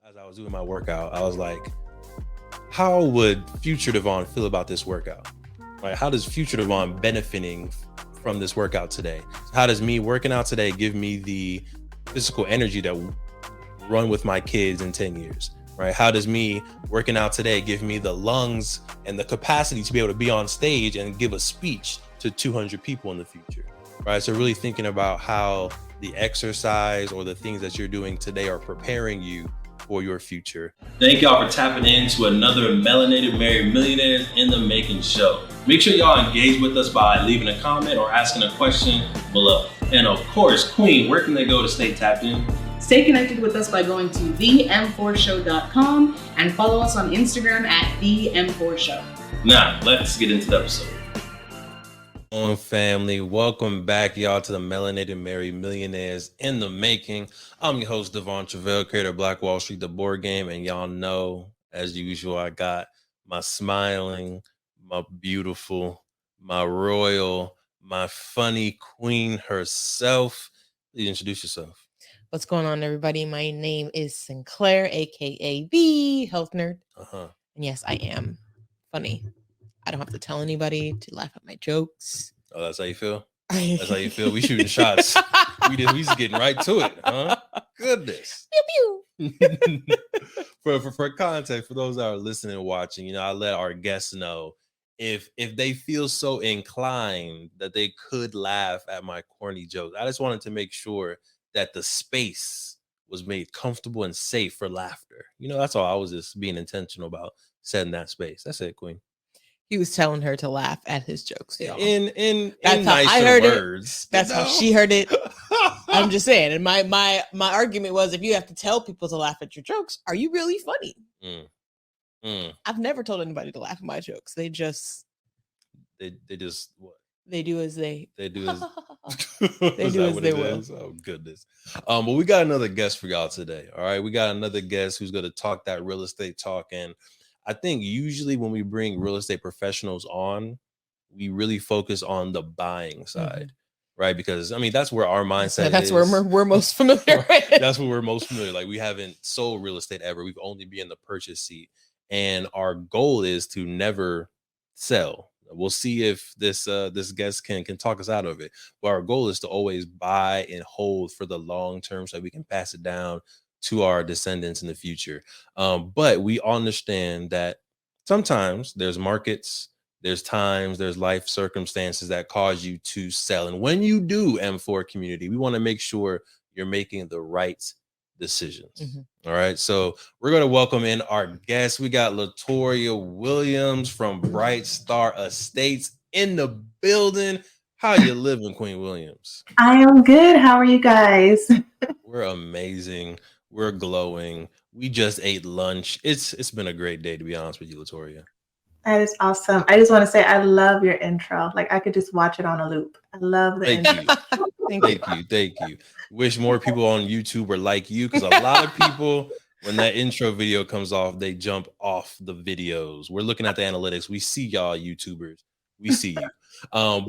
as I was doing my workout, I was like, how would future Devon feel about this workout? Right? How does future Devon benefiting from this workout today? How does me working out today give me the physical energy to run with my kids in 10 years? Right? How does me working out today give me the lungs and the capacity to be able to be on stage and give a speech to 200 people in the future? Right? So really thinking about how the exercise or the things that you're doing today are preparing you for your future. Thank y'all for tapping into another Melanated Married Millionaires in the Making show. Make sure y'all engage with us by leaving a comment or asking a question below. And of course, Queen, where can they go to stay tapped in? Stay connected with us by going to theem4show.com and follow us on Instagram at theem4show. Now, let's get into the episode. On family, welcome back, y'all, to the Melanated Married Millionaires in the Making. I'm your host, Devon Truvel, creator of Black Wall Street, the board game, and y'all know, as usual, I got my smiling, my beautiful, my royal, my funny queen herself. Please introduce yourself. What's going on, everybody? My name is Sinclair, aka the Health Nerd. And yes, I am funny. I don't have to tell anybody to laugh at my jokes. Oh, that's how you feel? That's how you feel? We shooting shots. We just getting right to it, huh? Goodness. Pew, pew. For context, for those that are listening and watching, I let our guests know if they feel so inclined that they could laugh at my corny jokes. I just wanted to make sure that the space was made comfortable and safe for laughter. That's all. I was just being intentional about setting that space. That's it, Queen. He was telling her to laugh at his jokes, y'all. In that's how nicer I heard words. It. That's how she heard it. I'm just saying. And my argument was, if you have to tell people to laugh at your jokes, are you really funny? I've never told anybody to laugh at my jokes. They just what? They do as they do as they do as they will. Oh goodness. But we got another guest for y'all today. All right. We got another guest who's gonna talk that real estate talk. And I think usually when we bring real estate professionals on, we really focus on the buying side, right? Because that's where our mindset that's is. Where we're most familiar with. That's where we're most familiar. Like, we haven't sold real estate ever. We've only been in the purchase seat. And our goal is to never sell. We'll see if this guest can talk us out of it. But our goal is to always buy and hold for the long term so we can pass it down to our descendants in the future. But we understand that sometimes there's markets, there's times, there's life circumstances that cause you to sell. And when you do, M4 community, we want to make sure you're making the right decisions. All right. So we're going to welcome in our guest. We got Latoria Williams from Bright Star Estates in the building. How you living, Queen Williams? I am good. How are you guys? We're amazing. We're glowing. We just ate lunch. It's been a great day, to be honest with you, Latoria. That is awesome. I just want to say I love your intro. Like, I could just watch it on a loop. I love the intro. Thank you. Wish more people on YouTube were like you, because a lot of people, when that intro video comes off, they jump off the videos. We're looking at the analytics. We see y'all YouTubers. We see you.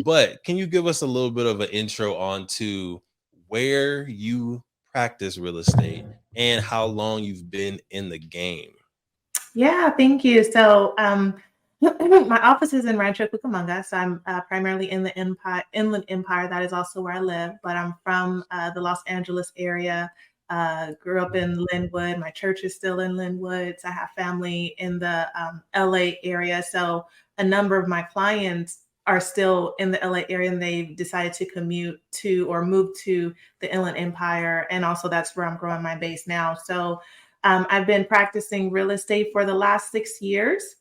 But can you give us a little bit of an intro onto where you practice real estate and how long you've been in the game? Yeah, thank you. So my office is in Rancho Cucamonga, so I'm primarily in the Inland Empire. That is also where I live, but I'm from the Los Angeles area. Grew up in Linwood. My church is still in Linwood. So I have family in the LA area. So a number of my clients are still in the LA area, and they've decided to commute to or move to the Inland Empire. And also that's where I'm growing my base now. So I've been practicing real estate for the last 6 years.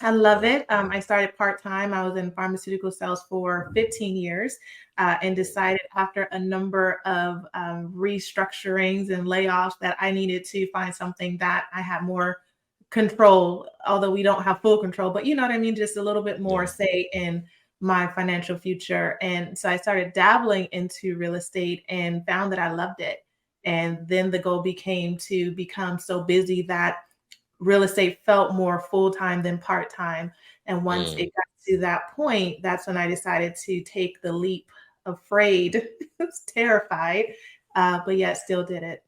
I love it. I started part-time. I was in pharmaceutical sales for 15 years and decided after a number of restructurings and layoffs that I needed to find something that I had more control, although we don't have full control, but you know what I mean? Just a little bit more say in my financial future. And so I started dabbling into real estate and found that I loved it. And then the goal became to become so busy that real estate felt more full-time than part-time. And once it got to that point, that's when I decided to take the leap, afraid, terrified, but yet still did it.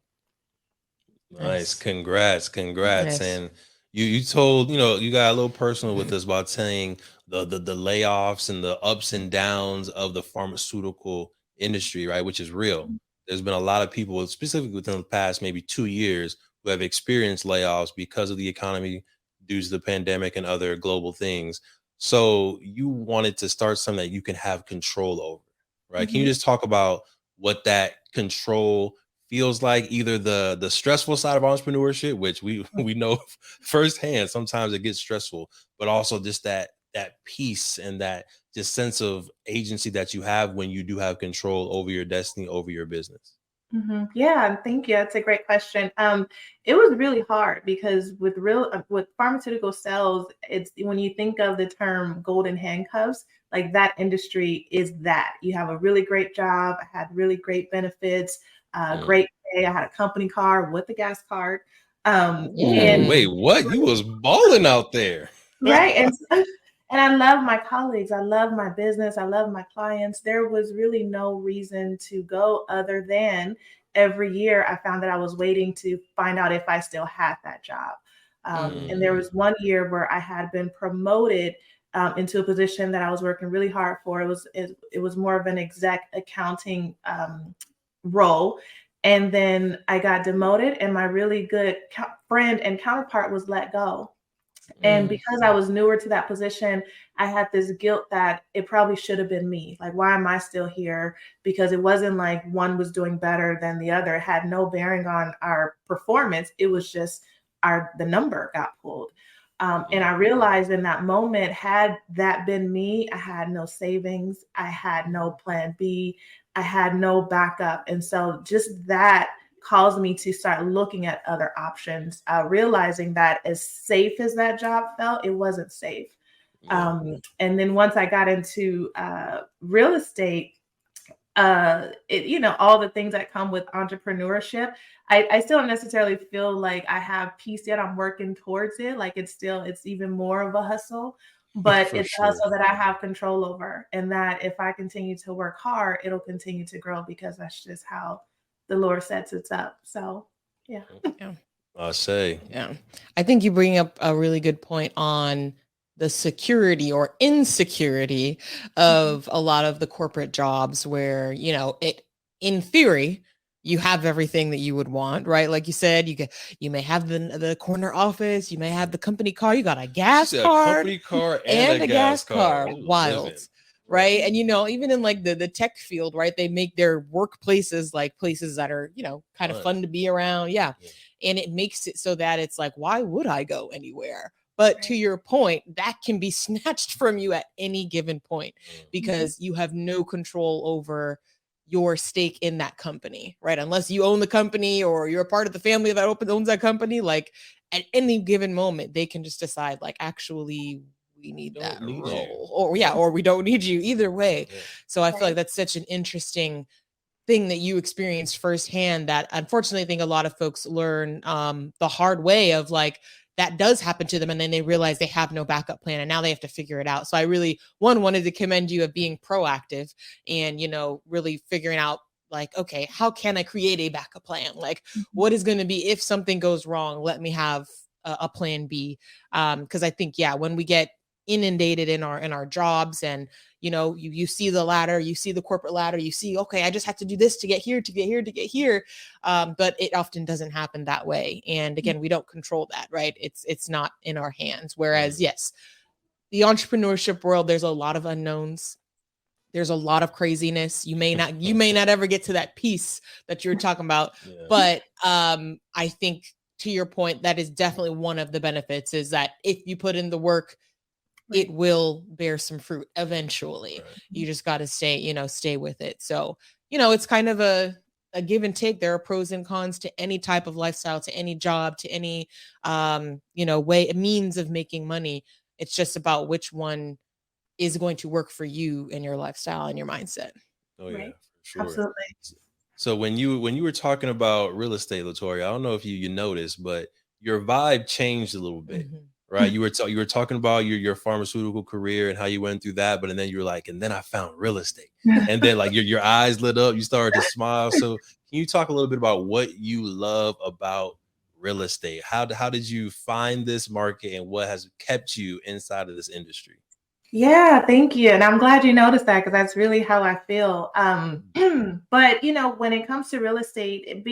Nice. Congrats. Yes. And you told, you got a little personal with us about saying the layoffs and the ups and downs of the pharmaceutical industry, right? Which is real. There's been a lot of people, specifically within the past maybe 2 years, who have experienced layoffs because of the economy due to the pandemic and other global things. So you wanted to start something that you can have control over, right? Can you Mhm. just talk about what that control feels like, either the stressful side of entrepreneurship, which we know firsthand sometimes it gets stressful, but also just that peace and that just sense of agency that you have when you do have control over your destiny, over your business. Yeah, thank you. That's a great question. It was really hard because with pharmaceutical sales, it's when you think of the term golden handcuffs, like that industry is that. You have a really great job. I had really great benefits, Mm. great pay. I had a company car with a gas card. And Ooh, wait, what? You was balling out there. right. And I love my colleagues. I love my business. I love my clients. There was really no reason to go other than every year I found that I was waiting to find out if I still had that job. And there Mm. was one year where I had been promoted into a position that I was working really hard for. It was more of an exec accounting role. And then I got demoted, and my really good friend and counterpart was let go. And Mm. because I was newer to that position, I had this guilt that it probably should have been me. Like, why am I still here? Because it wasn't like one was doing better than the other. It had no bearing on our performance. It was just the number got pulled. And I Mm. realized in that moment, had that been me, I had no savings, I had no plan B, I had no backup. And so just that caused me to start looking at other options, realizing that as safe as that job felt, it wasn't safe. Yeah. And then once I got into real estate, all the things that come with entrepreneurship, I still don't necessarily feel like I have peace yet. I'm working towards it. Like it's even more of a hustle, but For it's a sure. hustle that I have control over. And that if I continue to work hard, it'll continue to grow because that's just how the Lord sets it up. So yeah. Yeah. I say. Yeah. I think you bring up a really good point on the security or insecurity Mhm. of a lot of the corporate jobs where, it in theory, you have everything that you would want, right? Like you said, you may have the corner office, you may have the company car, you got a She gas said a card company car and a and a gas gas car. car. We was Wild. living. Right. Right. And even in like the tech field, right? They make their workplaces like places that are, kind of Fun. fun to be around. Yeah. Yeah. And it makes it so that it's like, why would I go anywhere? But to Right. your point, that can be snatched from you at any given point Mm. Mhm. because you have no control over your stake in that company, right? Unless you own the company or you're a part of the family that owns that company, like at any given moment, they can just decide, like, actually, we We need that don't need you. role, or yeah, Yeah. or we don't need you either way. Yeah. So I feel like Right. that's such an interesting thing that you experienced firsthand that unfortunately I think a lot of folks learn the hard way of, like, that does happen to them and then they realize they have no backup plan and now they have to figure it out. So I really wanted to commend you of being proactive and really figuring out, like, okay, how can I create a backup plan? Like, Mhm. what is going to be if something goes wrong, let me have a plan B. Because I think, yeah, when we get inundated in our jobs and you see the ladder, you see the corporate ladder, you see, okay, I just have to do this to get here, to get here, to get here. But it often doesn't happen that way. And again, we don't control that, right? It's not in our hands. Whereas, Mm. yes, the entrepreneurship world, there's a lot of unknowns. There's a lot of craziness. You may not ever get to that piece that you're talking about. Yeah. But I think to your point, that is definitely one of the benefits is that if you put in the work, Right. it will bear some fruit eventually. Right. You just got to stay with it. So, it's kind of a give and take. There are pros and cons to any type of lifestyle, to any job, to any, means of making money. It's just about which one is going to work for you and your lifestyle and your mindset. Oh yeah, Right. for sure. Absolutely. So when you were talking about real estate, Latoria, I don't know if you noticed, but your vibe changed a little bit, Mhm. right? You were talking about your pharmaceutical career and how you went through that, but and then you were like, and then I found real estate, and then like your eyes lit up, you started to smile. So can you talk a little bit about what you love about real estate? How did you find this market, and what has kept you inside of this industry? Yeah, thank you. And I'm glad you noticed that because that's really how I feel. But when it comes to real estate,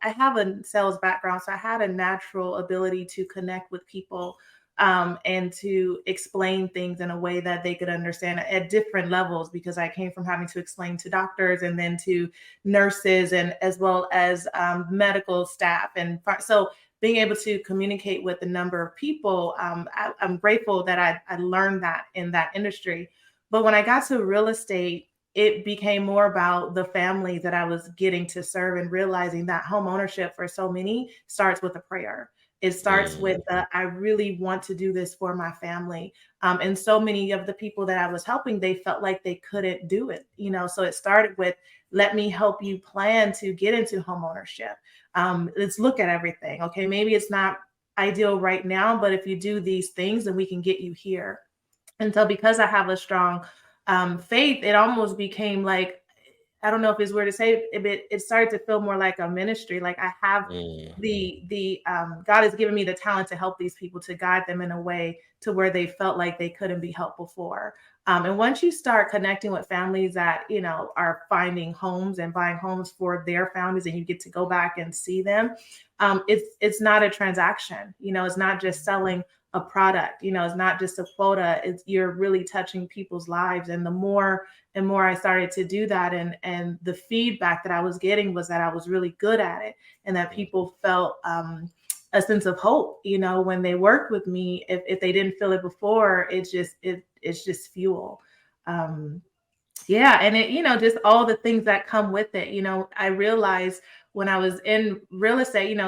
I have a sales background, so I had a natural ability to connect with people and to explain things in a way that they could understand at different levels because I came from having to explain to doctors and then to nurses and as well as medical staff. And so being able to communicate with a number of people, I'm grateful that I learned that in that industry. But when I got to real estate, it became more about the families that I was getting to serve and realizing that home ownership for so many starts with a prayer. It starts with I really want to do this for my family. And so many of the people that I was helping, they felt like they couldn't do it. So it started with, let me help you plan to get into home ownership. Let's look at everything. Okay, maybe it's not ideal right now, but if you do these things, then we can get you here. And so because I have a strong faith, it almost became like, I don't know if it's weird to say, it started to feel more like a ministry. Like I have the God has given me the talent to help these people, to guide them in a way to where they felt like they couldn't be helped before. And once you start connecting with families that are finding homes and buying homes for their families, and you get to go back and see them, it's not a transaction. It's not just selling a product. It's not just a quota. You're really touching people's lives, and the more and more I started to do that, and the feedback that I was getting was that I was really good at it, and that people felt a sense of hope. When they worked with me, if they didn't feel it before, it's just fuel. Yeah, and it just all the things that come with it. I realized when I was in real estate,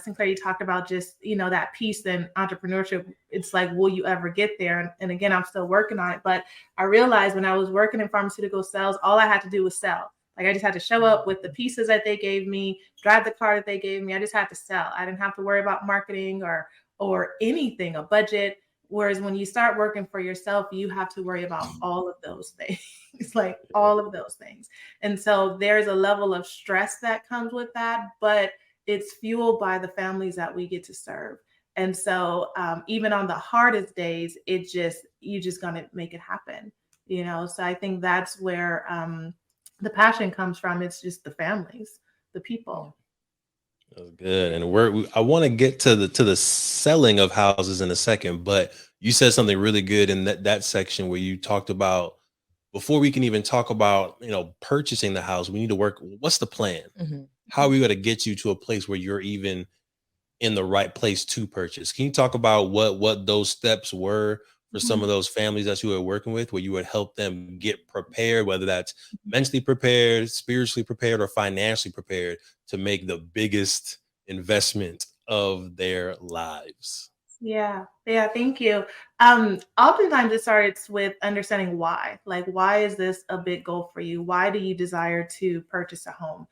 Sinclair, you talked about just that piece in entrepreneurship. It's like, will you ever get there? And again, I'm still working on it, but I realized when I was working in pharmaceutical sales, all I had to do was sell. Like I just had to show up with the pieces that they gave me, drive the car that they gave me. I just had to sell. I didn't have to worry about marketing or anything, a budget. Whereas when you start working for yourself, you have to worry about all of those things. It's like all of those things. And so there's a level of stress that comes with that, but it's fueled by the families that we get to serve. And so even on the hardest days, you just gonna make it happen. So I think that's where the passion comes from. It's just the families, the people. That's good. And I want to get to the selling of houses in a second, but you said something really good in that section where you talked about, before we can even talk about purchasing the house, we need to work. What's the plan? How are we going to get you to a place where you're even in the right place to purchase? Can you talk about what those steps were for some of those families that you were working with, where you would help them get prepared, whether that's mentally prepared, spiritually prepared, or financially prepared to make the biggest investment of their lives? Yeah, thank you. Oftentimes it starts with understanding why. Like, why is this a big goal for you? Why do you desire to purchase a home?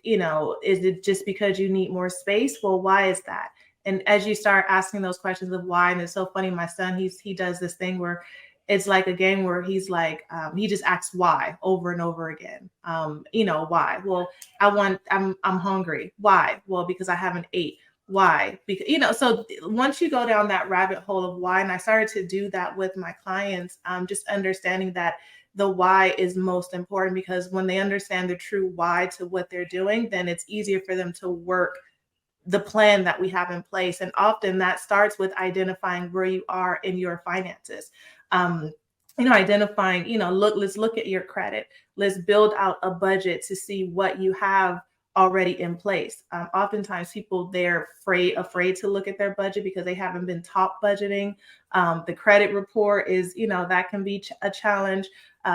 Is it just because you need more space? Well, why is that? And as you start asking those questions of why, and it's so funny, my son, he does this thing where it's like a game where he's like, he just asks why over and over again. Why? Well, I'm hungry. Why? Well, because I haven't ate. Why? Because so once you go down that rabbit hole of why, and I started to do that with my clients, just understanding that the why is most important, because when they understand the true why to what they're doing, then it's easier for them to work the plan that we have in place. And often that starts with identifying where you are in your finances. Identifying, let's look at your credit. Let's build out a budget to see what you have already in place. Oftentimes people, they're afraid to look at their budget because they haven't been taught budgeting. The credit report is, that can be a challenge.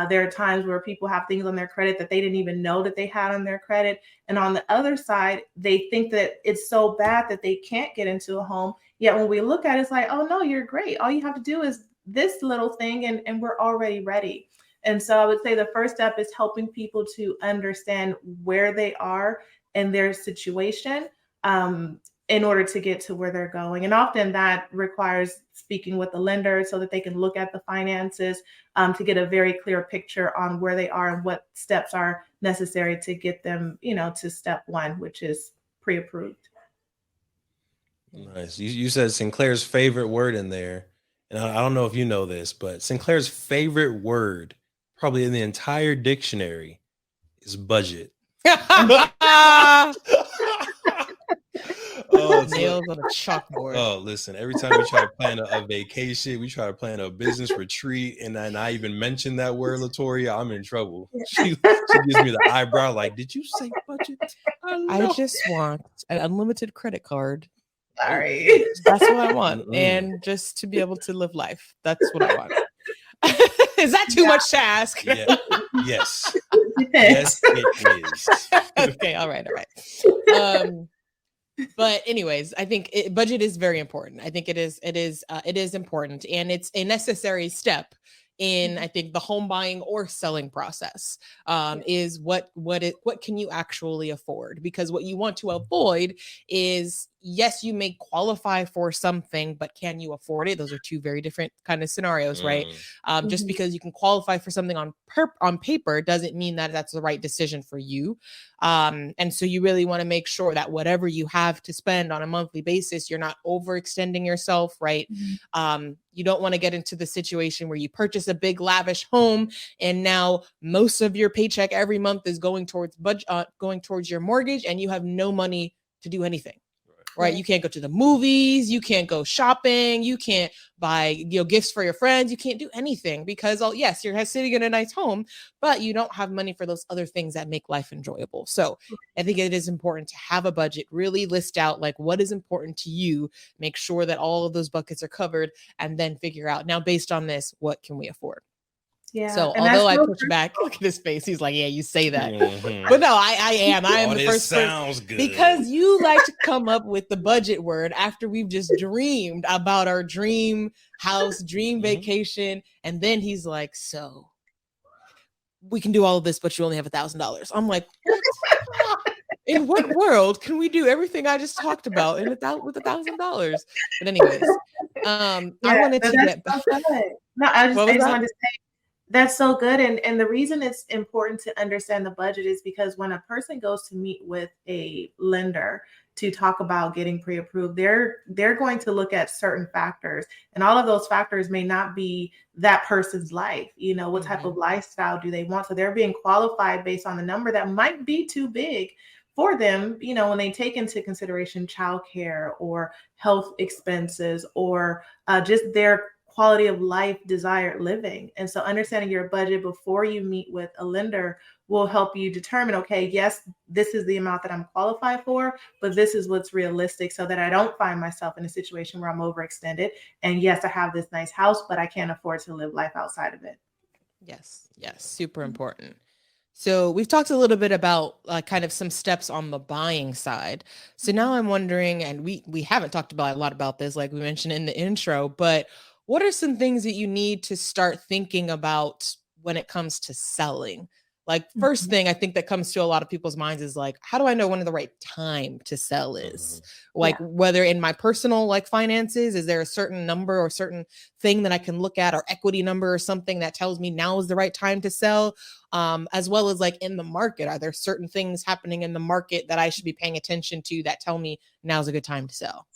There are times where people have things on their credit that they didn't even know that they had on their credit. And on the other side, they think that it's so bad that they can't get into a home. Yet when we look at it, it's like, oh no, you're great. All you have to do is this little thing and we're already ready. And so I would say the first step is helping people to understand where they are in their situation in order to get to where they're going. And often that requires speaking with the lender so that they can look at the finances to get a very clear picture on where they are and what steps are necessary to get them, to step one, which is pre-approved. Nice. You said Sinclair's favorite word in there. And I don't know if you know this, but Sinclair's favorite word, probably in the entire dictionary, is budget. Oh, Nails on a chalkboard. Oh, listen, every time we try to plan a vacation, we try to plan a business retreat, and then I even mention that word, Latoria, I'm in trouble. She gives me the eyebrow like, did you say budget? I just want an unlimited credit card. Sorry. That's what I want. And just to be able to live life. That's what I want. Is that too much to ask? Yeah. Yes. Yes, it is. Okay. All right. But anyways, I think budget is very important. I think it is important, and it's a necessary step in, I think, the home buying or selling process. Is what can you actually afford? Because what you want to avoid is, yes, you may qualify for something, but can you afford it? Those are two very different kind of scenarios, right? Just because you can qualify for something on paper doesn't mean that that's the right decision for you. And so you really want to make sure that whatever you have to spend on a monthly basis, you're not overextending yourself, right? You don't want to get into the situation where you purchase a big lavish home and now most of your paycheck every month is going towards your mortgage, and you have no money to do anything. Right. You can't go to the movies. You can't go shopping. You can't buy, gifts for your friends. You can't do anything because, yes, you're sitting in a nice home, but you don't have money for those other things that make life enjoyable. So I think it is important to have a budget, really list out like what is important to you, make sure that all of those buckets are covered, and then figure out, now based on this, what can we afford? Yeah. So although I push back, look at his face. He's like, yeah, you say that. But no, I am the first sounds good. Because you like to come up with the budget word after we've just dreamed about our dream house, dream vacation. And then he's like, so we can do all of this, but you only have $1,000. I'm like, what? In what world can we do everything I just talked about with $1,000? But anyways, I wanted to get back. No, I just wanted to say, that's so good. And the reason it's important to understand the budget is because when a person goes to meet with a lender to talk about getting pre-approved, they're going to look at certain factors. And all of those factors may not be that person's life. What type of lifestyle do they want? So they're being qualified based on the number that might be too big for them, when they take into consideration childcare or health expenses or just their quality of life, desired living. And so understanding your budget before you meet with a lender will help you determine, okay, yes, this is the amount that I'm qualified for, but this is what's realistic so that I don't find myself in a situation where I'm overextended. And yes, I have this nice house, but I can't afford to live life outside of it. Yes, super important. So we've talked a little bit about kind of some steps on the buying side. So now I'm wondering, and we haven't talked about a lot about this, like we mentioned in the intro, but what are some things that you need to start thinking about when it comes to selling? Like, first thing I think that comes to a lot of people's minds is like, how do I know when the right time to sell is? Like, whether in my personal finances, is there a certain number or certain thing that I can look at, or equity number or something that tells me now is the right time to sell? As well as like in the market, are there certain things happening in the market that I should be paying attention to that tell me now's a good time to sell?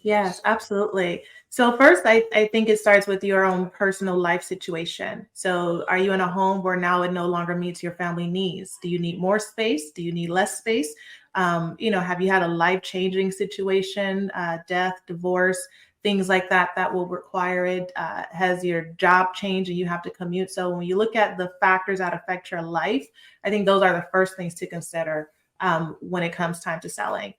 Yes, absolutely. So first, I think it starts with your own personal life situation. So are you in a home where now it no longer meets your family needs? Do you need more space? Do you need less space? Have you had a life-changing situation, death, divorce, things like that will require it? Has your job changed and you have to commute? So when you look at the factors that affect your life, I think those are the first things to consider when it comes time to selling.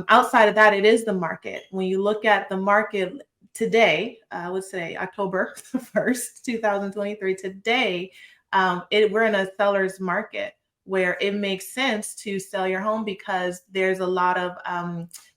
Outside of that, it is the market. When you look at the market today, let's say October 1st, 2023, today, we're in a seller's market where it makes sense to sell your home because there's a lot of,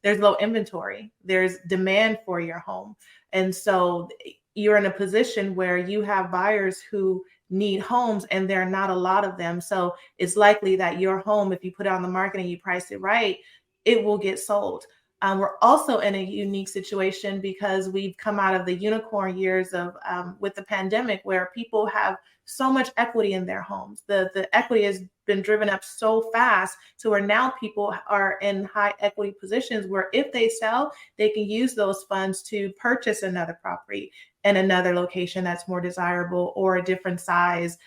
there's low inventory, there's demand for your home. And so you're in a position where you have buyers who need homes and there are not a lot of them. So it's likely that your home, if you put it on the market and you price it right, it will get sold. We're also in a unique situation because we've come out of the unicorn years of with the pandemic, where people have so much equity in their homes. The equity has been driven up so fast to where now people are in high equity positions where if they sell, they can use those funds to purchase another property in another location that's more desirable or a different size,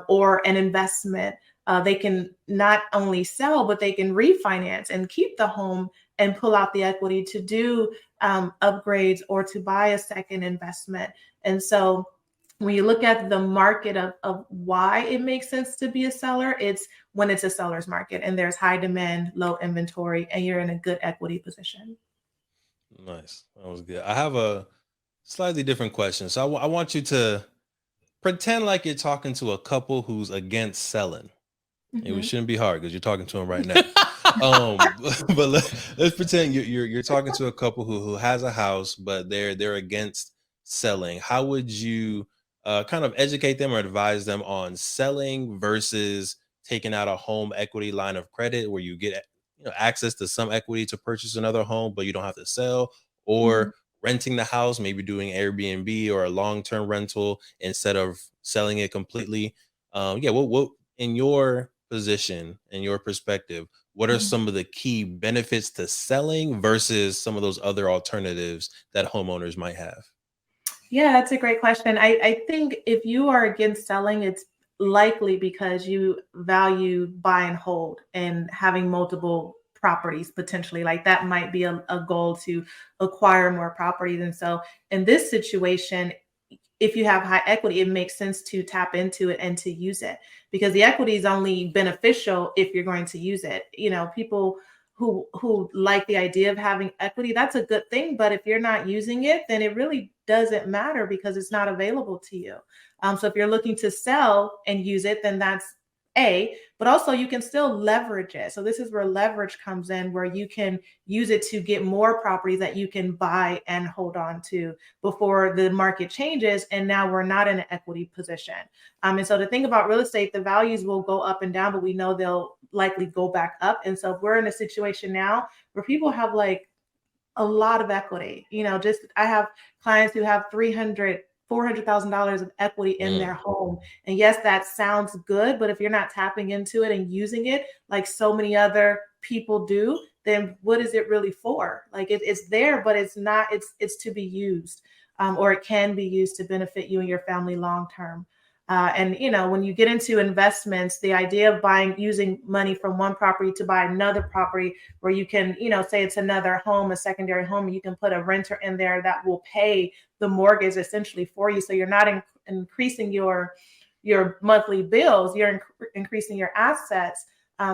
or an investment. They can not only sell, but they can refinance and keep the home and pull out the equity to do upgrades or to buy a second investment. And so when you look at the market of why it makes sense to be a seller, it's when it's a seller's market and there's high demand, low inventory, and you're in a good equity position. Nice. That was good. I have a slightly different question. So I want you to pretend like you're talking to a couple who's against selling. It shouldn't be hard because you're talking to them right now. But let's pretend you're talking to a couple who has a house, but they're against selling. How would you kind of educate them or advise them on selling versus taking out a home equity line of credit where you get access to some equity to purchase another home, but you don't have to sell, or renting the house, maybe doing Airbnb or a long-term rental instead of selling it completely? What in your position and your perspective, what are some of the key benefits to selling versus some of those other alternatives that homeowners might have? Yeah, that's a great question. I think if you are against selling, it's likely because you value buy and hold and having multiple properties potentially. Like that might be a goal to acquire more properties. And so in this situation, if you have high equity, it makes sense to tap into it and to use it, because the equity is only beneficial if you're going to use it. People who like the idea of having equity, that's a good thing. But if you're not using it, then it really doesn't matter because it's not available to you. So if you're looking to sell and use it, then that's but also you can still leverage it. So this is where leverage comes in, where you can use it to get more properties that you can buy and hold on to before the market changes. And now we're not in an equity position. And so the thing about real estate, the values will go up and down, but we know they'll likely go back up. And so if we're in a situation now where people have like a lot of equity, I have clients who have $400,000 of equity in their home. And yes, that sounds good, but if you're not tapping into it and using it like so many other people do, then what is it really for? Like it's there, but it's not, it's to be used, or it can be used to benefit you and your family long-term. And when you get into investments, the idea of using money from one property to buy another property where you can, say it's another home, a secondary home, you can put a renter in there that will pay the mortgage essentially for you. So you're not increasing your monthly bills, you're increasing your assets,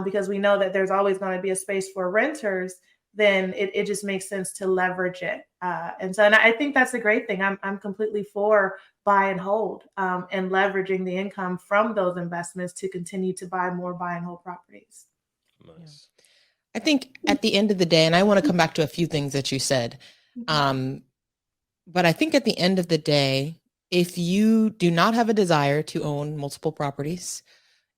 because we know that there's always going to be a space for renters. Then it just makes sense to leverage it. And I think that's a great thing. I'm completely for buy and hold, and leveraging the income from those investments to continue to buy more buy and hold properties. Nice. I think at the end of the day, and I want to come back to a few things that you said, but I think at the end of the day, if you do not have a desire to own multiple properties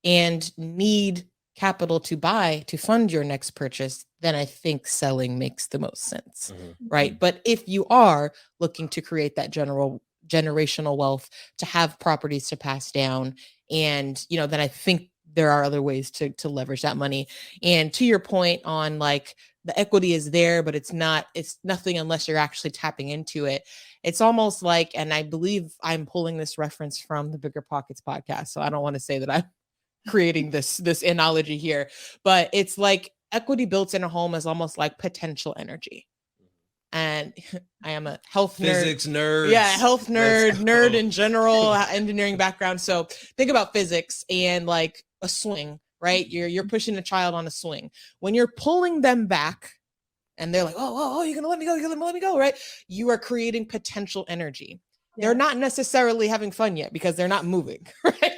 and need capital to fund your next purchase, then I think selling makes the most sense, right? But if you are looking to create that generational wealth, to have properties to pass down, and then I think there are other ways to leverage that money. And to your point on like the equity is there, but it's nothing unless you're actually tapping into it. It's almost like, and I believe I'm pulling this reference from the Bigger Pockets podcast, so I don't want to say that I'm creating this analogy here, but it's like equity built in a home is almost like potential energy. And I am a health physics nerd. Yeah, health nerd in general, engineering background. So think about physics and like a swing, right? You're pushing a child on a swing. When you're pulling them back and they're like, oh, you're gonna let me go, let me go, right? You are creating potential energy. Yeah. They're not necessarily having fun yet because they're not moving, right?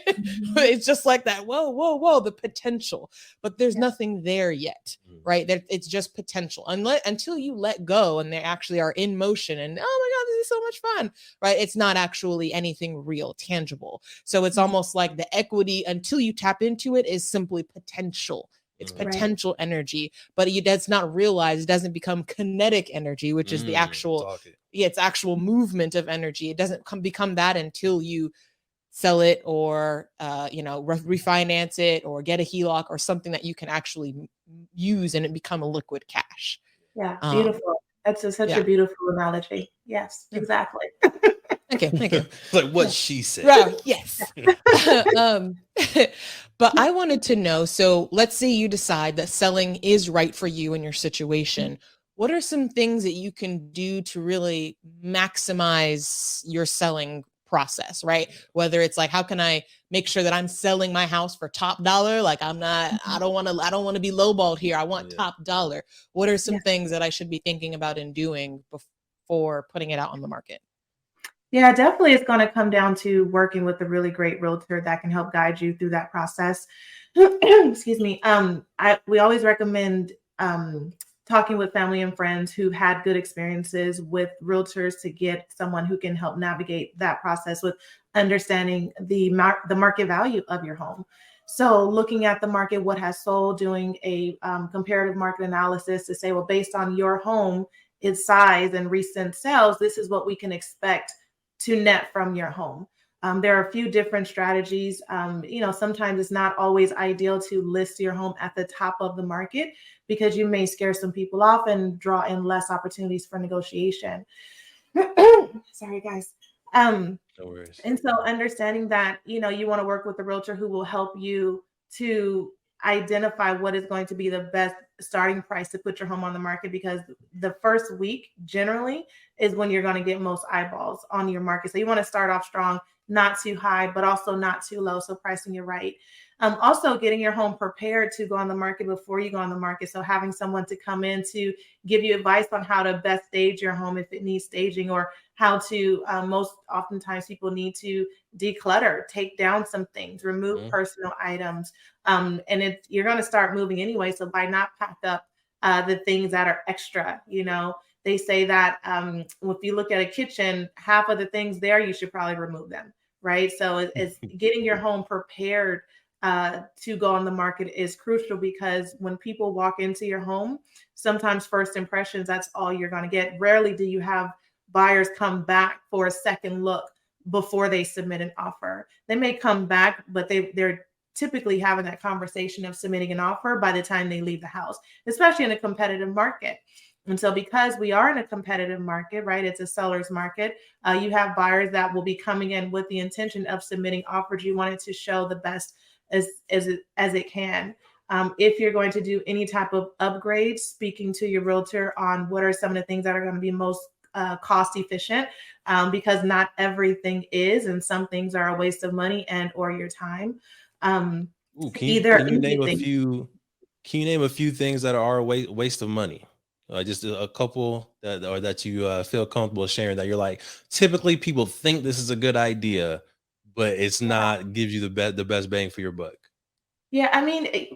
It's just like that, whoa, the potential, but there's nothing there yet, right? It's just potential. Until you let go and they actually are in motion and, oh my God, this is so much fun, right? It's not actually anything real, tangible. So it's almost like the equity, until you tap into it, is simply potential It's Mhm. potential energy, but it does not realize, it doesn't become kinetic energy, which is the actual, Talk it. it's actual movement of energy. It doesn't become that until you sell it or refinance it or get a HELOC or something that you can actually use and it become a liquid cash. Yeah, beautiful. That's such a beautiful analogy. Yes, exactly. Thank you. Like what she said. Right, yes. But I wanted to know, so let's say you decide that selling is right for you in your situation. What are some things that you can do to really maximize your selling process, right? Whether it's like, how can I make sure that I'm selling my house for top dollar? Like I don't want to be lowballed here. I want top dollar. What are some things that I should be thinking about and doing before putting it out on the market? Yeah, definitely it's going to come down to working with a really great realtor that can help guide you through that process. Excuse me. We always recommend talking with family and friends who've had good experiences with realtors to get someone who can help navigate that process with understanding the market value of your home. So looking at the market, what has sold, doing a comparative market analysis to say, well, based on your home, its size and recent sales, this is what we can expect to net from your home. There are a few different strategies. Sometimes it's not always ideal to list your home at the top of the market because you may scare some people off and draw in less opportunities for negotiation. Sorry, guys. No worries. And so understanding that, you want to work with a realtor who will help you to identify what is going to be the best starting price to put your home on the market, because the first week generally is when you're going to get most eyeballs on your market. So you want to start off strong, not too high, but also not too low. So pricing it right. Also getting your home prepared to go on the market before you go on the market. So having someone to come in to give you advice on how to best stage your home if it needs staging, or how to, most oftentimes people need to declutter, take down some things, remove personal items. And you're going to start moving anyway. So why not pack up the things that are extra? They say that if you look at a kitchen, half of the things there, you should probably remove them, right? So it's getting your home prepared to go on the market is crucial, because when people walk into your home, sometimes first impressions, that's all you're going to get. Rarely do you have buyers come back for a second look before they submit an offer. They may come back, but they're typically having that conversation of submitting an offer by the time they leave the house, especially in a competitive market. And so because we are in a competitive market, right, it's a seller's market, you have buyers that will be coming in with the intention of submitting offers. You want it to show the best as it can. If you're going to do any type of upgrades, speaking to your realtor on what are some of the things that are going to be most cost efficient, because not everything is, and some things are a waste of money and or your time. Can you name a few things that are a waste of money? Just a couple that you feel comfortable sharing, that you're like, typically people think this is a good idea, but it's not, gives you the best bang for your buck. Yeah, I mean,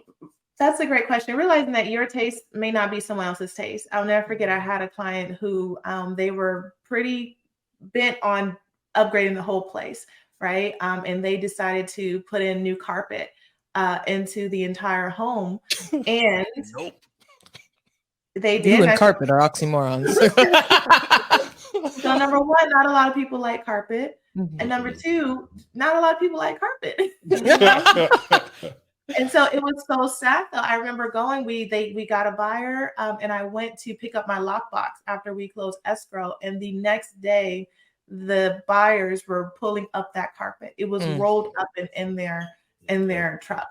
that's a great question. Realizing that your taste may not be someone else's taste. I'll never forget, I had a client who they were pretty bent on upgrading the whole place, right? And they decided to put in new carpet into the entire home. And they did. You and carpet are oxymorons. So number one, not a lot of people like carpet. And number two, not a lot of people like carpet. And so it was so sad though. I remember going, we got a buyer, and I went to pick up my lockbox after we closed escrow. And the next day, the buyers were pulling up that carpet. It was rolled up and in their truck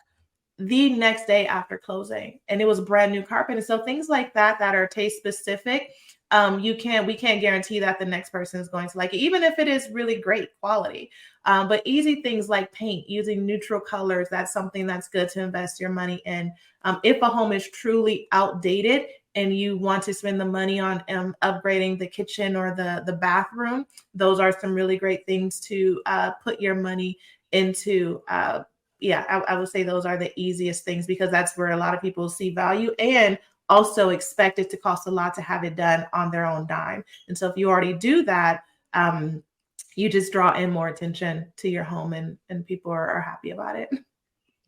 the next day after closing, and it was brand new carpet. And so things like that are taste specific. We can't guarantee that the next person is going to like it, even if it is really great quality. But easy things like paint, using neutral colors, that's something that's good to invest your money in. If a home is truly outdated and you want to spend the money on upgrading the kitchen or the bathroom, those are some really great things to put your money into. I would say those are the easiest things, because that's where a lot of people see value and also expect it to cost a lot to have it done on their own dime. And so if you already do that, you just draw in more attention to your home, and people are happy about it.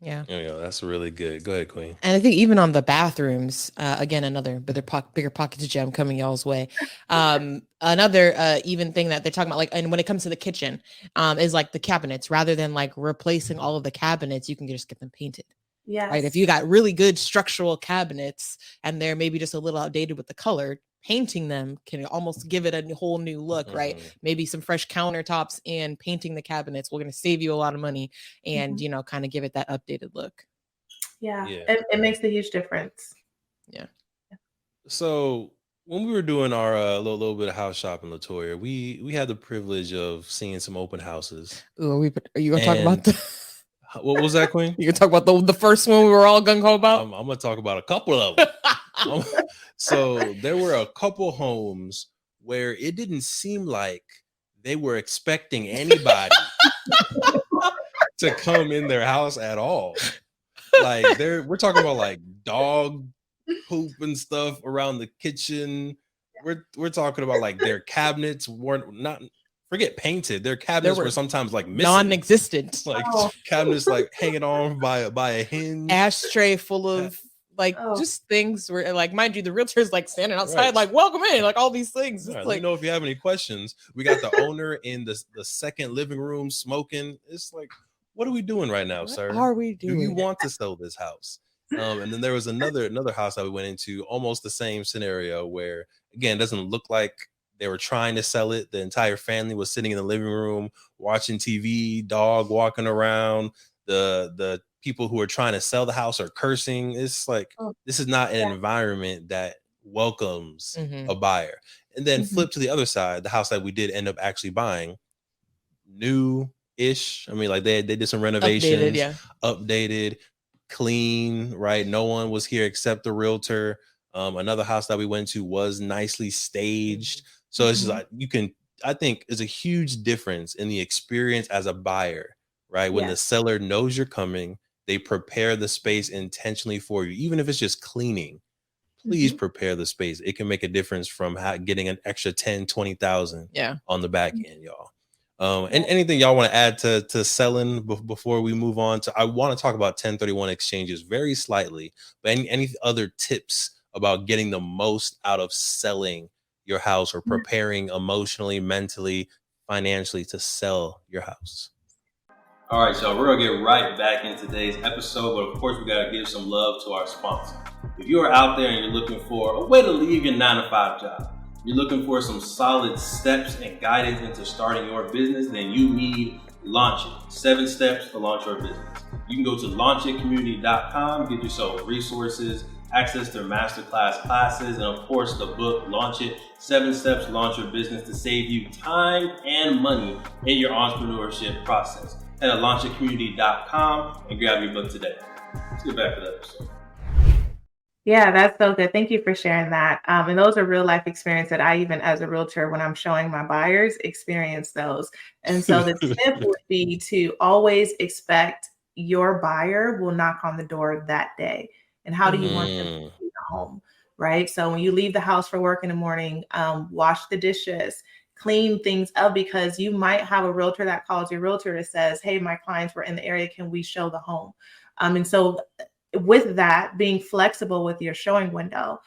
Yeah. That's really good. Go ahead, Queen. And I think even on the bathrooms, again, another bigger pockets gem coming y'all's way. Another even thing that they're talking about, like, and when it comes to the kitchen, is like the cabinets. Rather than like replacing all of the cabinets, you can just get them painted. Yes. Right. If you got really good structural cabinets and they're maybe just a little outdated with the color, painting them can almost give it a whole new look, right? Maybe some fresh countertops and painting the cabinets. We're going to save you a lot of money and, kind of give it that updated look. Yeah. It makes a huge difference. Yeah. So when we were doing our little bit of house shopping, Latoria, we had the privilege of seeing some open houses. Ooh, are you going to talk about the... What was that, Queen? You can talk about the first one we were all gung-ho about? I'm going to talk about a couple of them. So there were a couple homes where it didn't seem like they were expecting anybody to come in their house at all. Like we're talking about like dog poop and stuff around the kitchen. We're talking about like their cabinets weren't not forget painted. Their cabinets were sometimes like missing, non-existent, like cabinets like hanging on by a hinge, ashtray full of like just things where, like, mind you, the realtor's like standing outside, like, welcome in, like all these things. Right, like, let me know if you have any questions. We got the owner in the second living room smoking. It's like, what are we doing right now, sir? Are we doing? Do you want to sell this house? And then there was another house that we went into, almost the same scenario where, again, it doesn't look like they were trying to sell it. The entire family was sitting in the living room watching TV, dog walking around. The people who are trying to sell the house are cursing. It's like, this is not an environment that welcomes a buyer. And then flip to the other side, the house that we did end up actually buying, new-ish. I mean, like they did some renovations, updated, clean, right? No one was here except the realtor. Another house that we went to was nicely staged. So it's just like, I think it's a huge difference in the experience as a buyer, right? When the seller knows you're coming, they prepare the space intentionally for you. Even if it's just cleaning, please prepare the space. It can make a difference from getting an extra 10, 20,000 on the back end, y'all. And anything y'all want to add to selling before we move on to, I want to talk about 1031 exchanges very slightly, but any other tips about getting the most out of selling your house or preparing emotionally, mentally, financially to sell your house? All right, y'all, we're gonna get right back in today's episode, but of course we gotta give some love to our sponsor. If you are out there and you're looking for a way to leave your 9-to-5 job, you're looking for some solid steps and guidance into starting your business, then you need Launch It. 7 steps to launch your business. You can go to launchitcommunity.com, get yourself resources, access to masterclass classes, and of course the book Launch It, 7 Steps to Launch Your Business to save you time and money in your entrepreneurship process. Head to launchitcommunity.com and grab your book today. Let's get back to the episode. Yeah, that's so good. Thank you for sharing that. And those are real life experiences that I, even as a realtor, when I'm showing my buyers, experience those. And so the tip would be to always expect your buyer will knock on the door that day. And how do you want them to see the home, right? So when you leave the house for work in the morning, wash the dishes, clean things up, because you might have a realtor that calls your realtor and says, hey, my clients were in the area. Can we show the home? And so with that, being flexible with your showing window,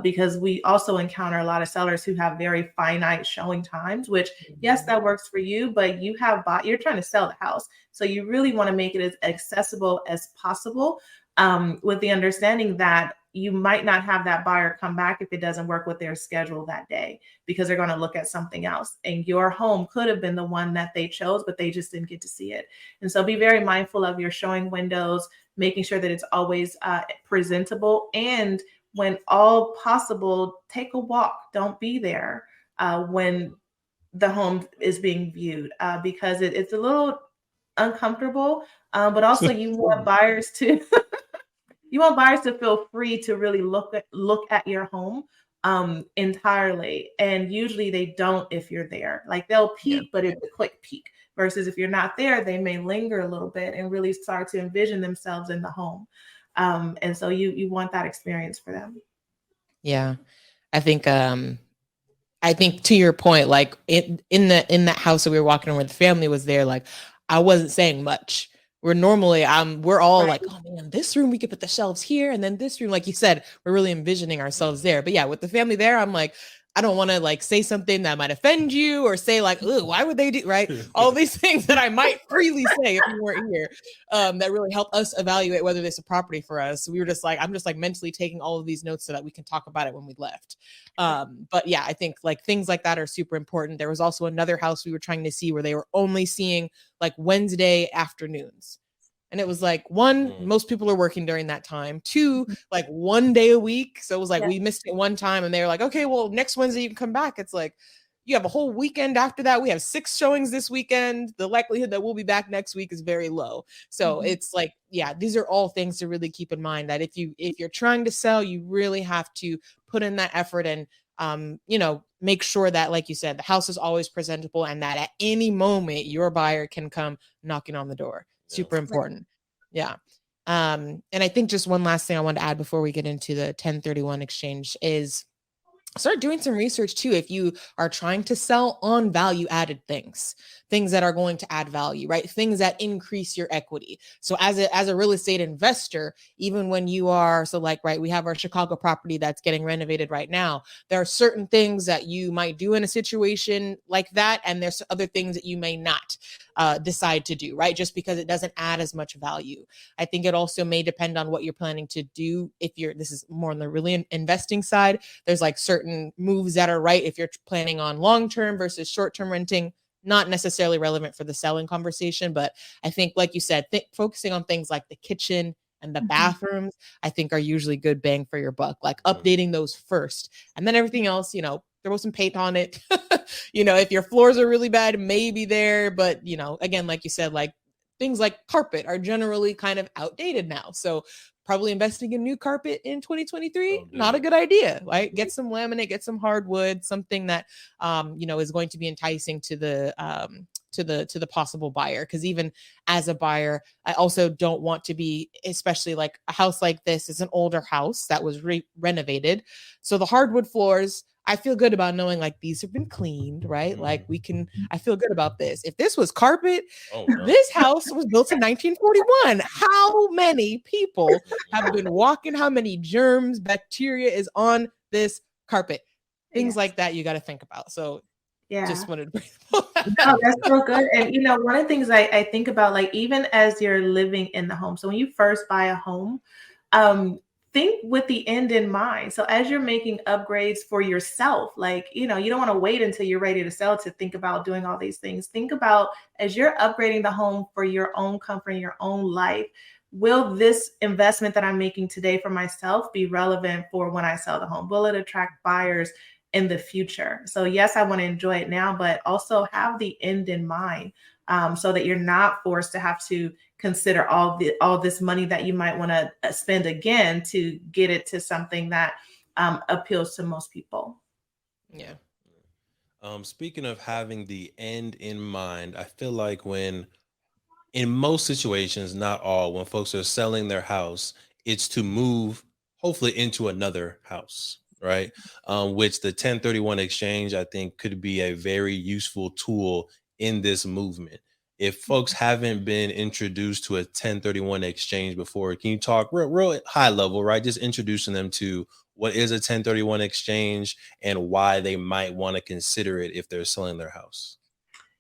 because we also encounter a lot of sellers who have very finite showing times, which yes, that works for you, but you're trying to sell the house. So you really want to make it as accessible as possible, with the understanding that you might not have that buyer come back if it doesn't work with their schedule that day, because they're going to look at something else. And your home could have been the one that they chose, but they just didn't get to see it. And so be very mindful of your showing windows, making sure that it's always presentable. And when all possible, take a walk. Don't be there when the home is being viewed, because it's a little uncomfortable, but also you want buyers to feel free to really look at your home entirely. And usually they don't if you're there. Like they'll peek, but it's a quick peek. Versus if you're not there, they may linger a little bit and really start to envision themselves in the home. And so you want that experience for them. Yeah, I think to your point, like in that house that we were walking around, where the family was there, like I wasn't saying much, Where normally we're all Right. like, oh man, this room we could put the shelves here, and then this room, like you said, we're really envisioning ourselves there. But yeah, with the family there, I'm like, I don't want to like say something that might offend you or say like, oh, why would they do right? All these things that I might freely say if you weren't here, that really help us evaluate whether this is a property for us. So we were just like, I'm just like mentally taking all of these notes so that we can talk about it when we left. But yeah, I think like things like that are super important. There was also another house we were trying to see where they were only seeing like Wednesday afternoons. And it was like one, most people are working during that time. Two, like 1 day a week. So it was like we missed it one time and they were like, okay, well, next Wednesday you can come back. It's like you have a whole weekend after that. We have 6 showings this weekend. The likelihood that we'll be back next week is very low. So it's like, yeah, these are all things to really keep in mind that if you're trying to sell, you really have to put in that effort and make sure that, like you said, the house is always presentable and that at any moment your buyer can come knocking on the door. Super important. Yeah. And I think just one last thing I want to add before we get into the 1031 exchange is start doing some research too. If you are trying to sell on value added things that are going to add value, right? Things that increase your equity. So as a real estate investor, even when you are, so like, right, we have our Chicago property that's getting renovated right now. There are certain things that you might do in a situation like that. And there's other things that you may not decide to do, right? Just because it doesn't add as much value. I think it also may depend on what you're planning to do. If this is more on the really investing side, there's like certain moves that are right if you're planning on long-term versus short-term renting, not necessarily relevant for the selling conversation. But I think, like you said, focusing on things like the kitchen and the bathrooms, I think are usually good bang for your buck, like updating those first. And then everything else, throw some paint on it. If your floors are really bad, maybe there. But, again, like you said, like things like carpet are generally kind of outdated now. So probably investing in new carpet in 2023, not a good idea, right? Get some laminate, get some hardwood, something that, is going to be enticing to the possible buyer. Because even as a buyer, I also don't want to be, especially like a house like this is an older house that was renovated. So the hardwood floors, I feel good about knowing like these have been cleaned, right? Like I feel good about this. If this was carpet, this house was built in 1941. How many people have been walking? How many germs, bacteria is on this carpet? Things like that you got to think about. So just wanted to bring No, that's so good. And one of the things I think about, like even as you're living in the home, so when you first buy a home, think with the end in mind. So as you're making upgrades for yourself, like, you don't want to wait until you're ready to sell to think about doing all these things. Think about as you're upgrading the home for your own comfort and your own life, will this investment that I'm making today for myself be relevant for when I sell the home? Will it attract buyers in the future? So yes, I want to enjoy it now, but also have the end in mind, so that you're not forced to have to consider all this money that you might want to spend again to get it to something that appeals to most people. Yeah. Speaking of having the end in mind, I feel like in most situations, not all, when folks are selling their house, it's to move hopefully into another house, right? Which the 1031 exchange, I think, could be a very useful tool in this movement. If folks haven't been introduced to a 1031 exchange before, can you talk real high level, right? Just introducing them to what is a 1031 exchange and why they might want to consider it if they're selling their house.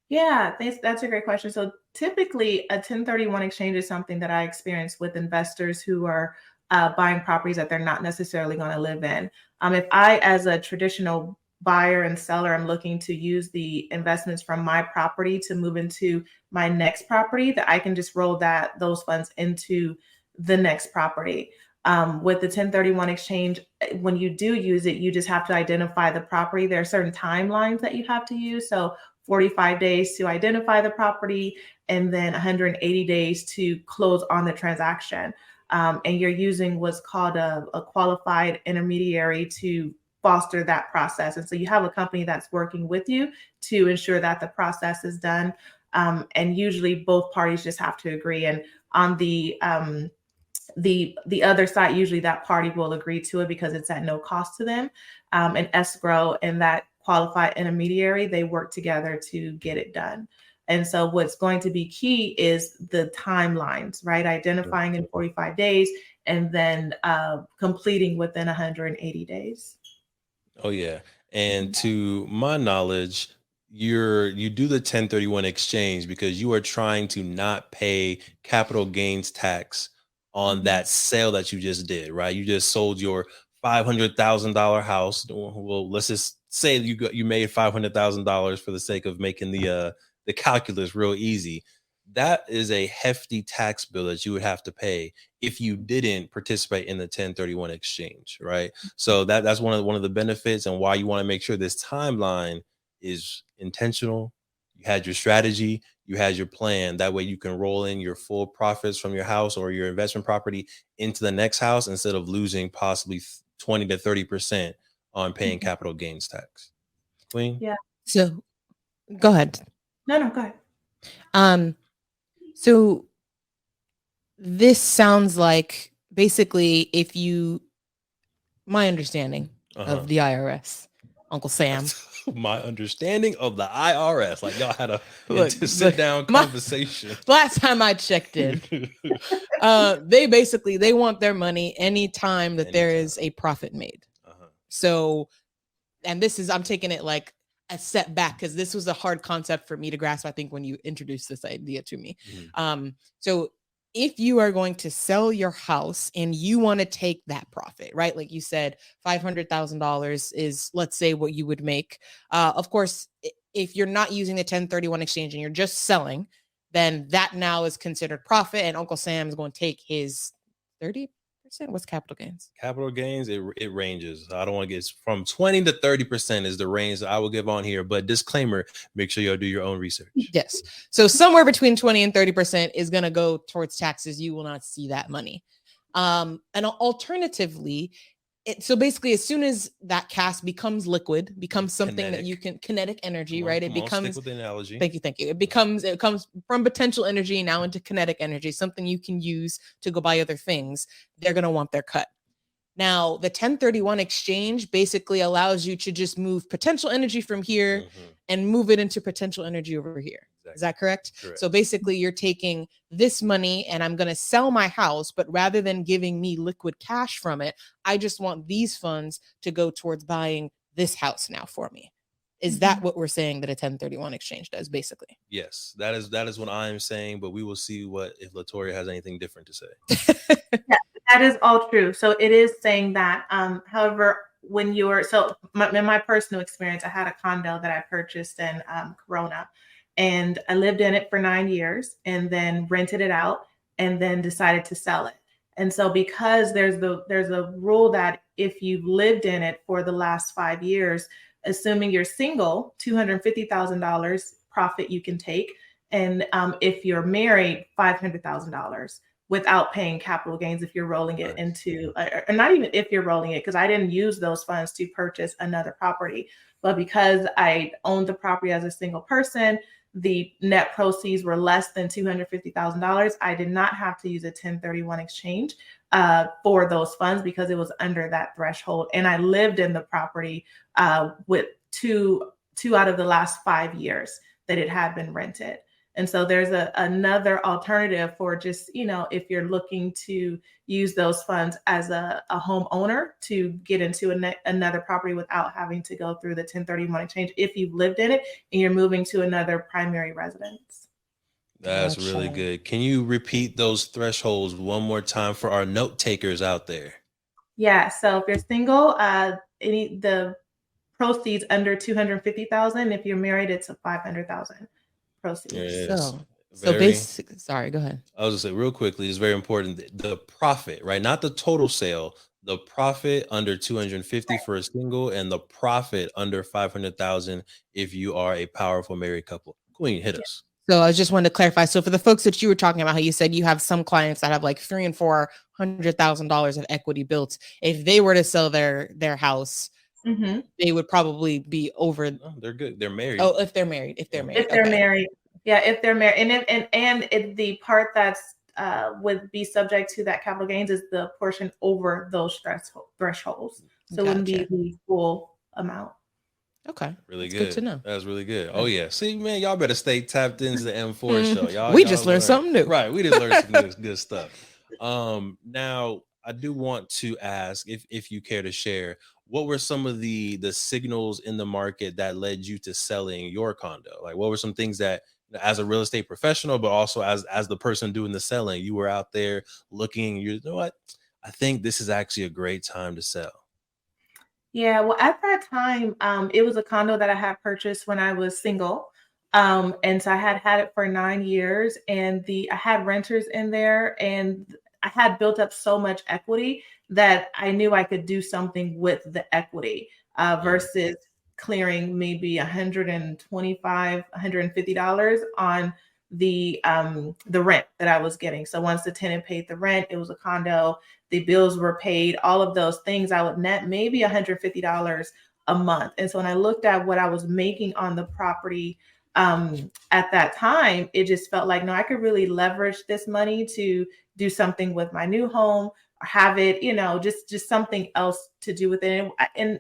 Yeah, that's a great question. So typically a 1031 exchange is something that I experience with investors who are buying properties that they're not necessarily going to live in. If I, as a traditional buyer and seller, am looking to use the investments from my property to move into my next property, that I can just roll those funds into the next property. With the 1031 exchange, when you do use it, you just have to identify the property. There are certain timelines that you have to use. So 45 days to identify the property, and then 180 days to close on the transaction. And you're using what's called a qualified intermediary to foster that process. And so you have a company that's working with you to ensure that the process is done. And usually both parties just have to agree. And on the other side, usually that party will agree to it because it's at no cost to them. And escrow and that qualified intermediary, they work together to get it done. And so what's going to be key is the timelines, right? Identifying in 45 days and then completing within 180 days. Oh yeah. And to my knowledge, you do the 1031 exchange because you are trying to not pay capital gains tax on that sale that you just did, right? You just sold your $500,000 house. Well, let's just say you made $500,000 for the sake of making the calculus real easy. That is a hefty tax bill that you would have to pay if you didn't participate in the 1031 exchange, right? So that's one of the benefits and why you want to make sure this timeline is intentional. You had your strategy, you had your plan. That way you can roll in your full profits from your house or your investment property into the next house instead of losing possibly 20 to 30% on paying capital gains tax. Queen? Yeah. So go ahead. No, go ahead. So this sounds like basically my understanding of the IRS, Uncle Sam. My understanding of the IRS, like y'all had a sit down conversation. Last time I checked in, they want their money anytime that there is a profit made. So, and I'm taking it like a step back because this was a hard concept for me to grasp, I think, when you introduced this idea to me. So if you are going to sell your house and you want to take that profit, right? Like you said, $500,000 is, let's say, what you would make. Of course, if you're not using the 1031 exchange and you're just selling, then that now is considered profit. And Uncle Sam is going to take his 30%. What's capital gains? Capital gains, it ranges. I don't want to get from 20 to 30% is the range that I will give on here. But disclaimer, make sure y'all do your own research. Yes. So somewhere between 20 and 30% is going to go towards taxes. You will not see that money. And alternatively, so basically, as soon as that cash becomes liquid, becomes something that you can kinetic energy, right? It becomes. Stick with the analogy. Thank you. It comes from potential energy now into kinetic energy, something you can use to go buy other things. They're going to want their cut. Now, the 1031 exchange basically allows you to just move potential energy from here and move it into potential energy over here. Exactly. Is that correct? So basically, you're taking this money and I'm going to sell my house, but rather than giving me liquid cash from it, I just want these funds to go towards buying this house now for me. Is that what we're saying that a 1031 exchange does, basically? Yes, that is what I am saying, but we will see if Latoria has anything different to say. Yeah, that is all true. So it is saying that. However, when you're in my personal experience, I had a condo that I purchased in Corona, and I lived in it for 9 years, and then rented it out, and then decided to sell it. And so because there's a rule that if you've lived in it for the last 5 years, assuming you're single, $250,000 profit you can take. And if you're married, $500,000 without paying capital gains if you're rolling it into, or not even if you're rolling it, because I didn't use those funds to purchase another property. But because I owned the property as a single person, the net proceeds were less than $250,000. I did not have to use a 1031 exchange for those funds because it was under that threshold. And I lived in the property with two out of the last 5 years that it had been rented. And so there's another alternative for just, if you're looking to use those funds as a homeowner to get into another property without having to go through the 1031 exchange if you've lived in it and you're moving to another primary residence. That's really good. Can you repeat those thresholds one more time for our note takers out there? Yeah. So if you're single, the proceeds under $250,000. If you're married, it's $500,000 proceeds. Sorry, go ahead. I was gonna say real quickly, it's very important. The profit, right? Not the total sale, the profit under 250 for a single, and the profit under 500,000 if you are a powerful married couple. Queen, hit us. So I just wanted to clarify. So for the folks that you were talking about, how you said you have some clients that have like $300,000 and $400,000 of equity built. If they were to sell their house, they would probably be over. Oh, they're good. They're married. Oh, if they're married. If they're married. Yeah, if they're married. And the part that's would be subject to that capital gains is the portion over those thresholds. So it wouldn't be the full amount. Okay. Really That's good. to know. That's really good. Oh yeah. See, man, y'all better stay tapped into the M4 show. We Y'all just learned something new. Right. We just learned some good stuff. Now I do want to ask if you care to share, what were some of the signals in the market that led you to selling your condo? Like, what were some things that, as a real estate professional, but also as the person doing the selling, you were out there looking, you know what? I think this is actually a great time to sell. Yeah, well, at that time, it was a condo that I had purchased when I was single. And so I had had it for 9 years, and I had renters in there, and I had built up so much equity that I knew I could do something with the equity versus clearing maybe 125, $150 on the rent that I was getting. So once the tenant paid the rent, it was a condo, the bills were paid, all of those things, I would net maybe $150 a month. And so when I looked at what I was making on the property at that time, it just felt like, no, I could really leverage this money to do something with my new home, or have it, just something else to do with it. And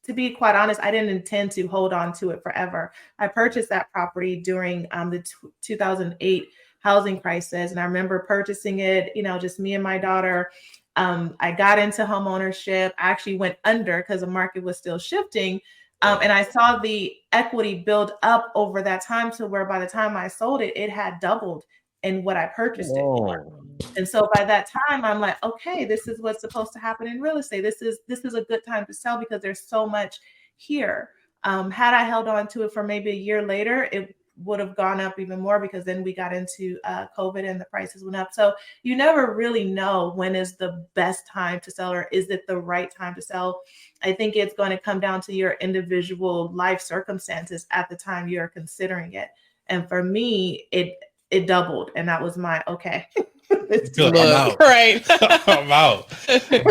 to be quite honest, I didn't intend to hold on to it forever. I purchased that property during the 2008 housing crisis. And I remember purchasing it, just me and my daughter. I got into home ownership. I actually went under because the market was still shifting. And I saw the equity build up over that time to where by the time I sold it, it had doubled in what I purchased it for. And so by that time, I'm like, okay, this is what's supposed to happen in real estate. This is a good time to sell because there's so much here. Had I held on to it for maybe a year later, it would have gone up even more, because then we got into COVID and the prices went up. So you never really know when is the best time to sell, or is it the right time to sell. I think it's going to come down to your individual life circumstances at the time you're considering it. And for me, it doubled, and that was my okay. I'm out. Right. I'm out.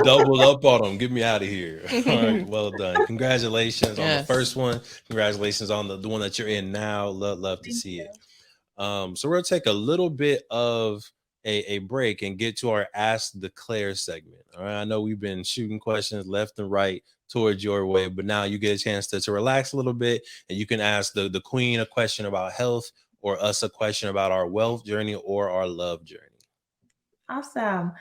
Doubled up on them. Get me out of here. All right. Well done. Congratulations on the first one. Congratulations on the one that you're in now. Love to see it. So we're going to take a little bit of a break and get to our Ask the Claire segment. All right. I know we've been shooting questions left and right towards your way, but now you get a chance to relax a little bit, and you can ask the queen a question about health, or us a question about our wealth journey or our love journey. Awesome.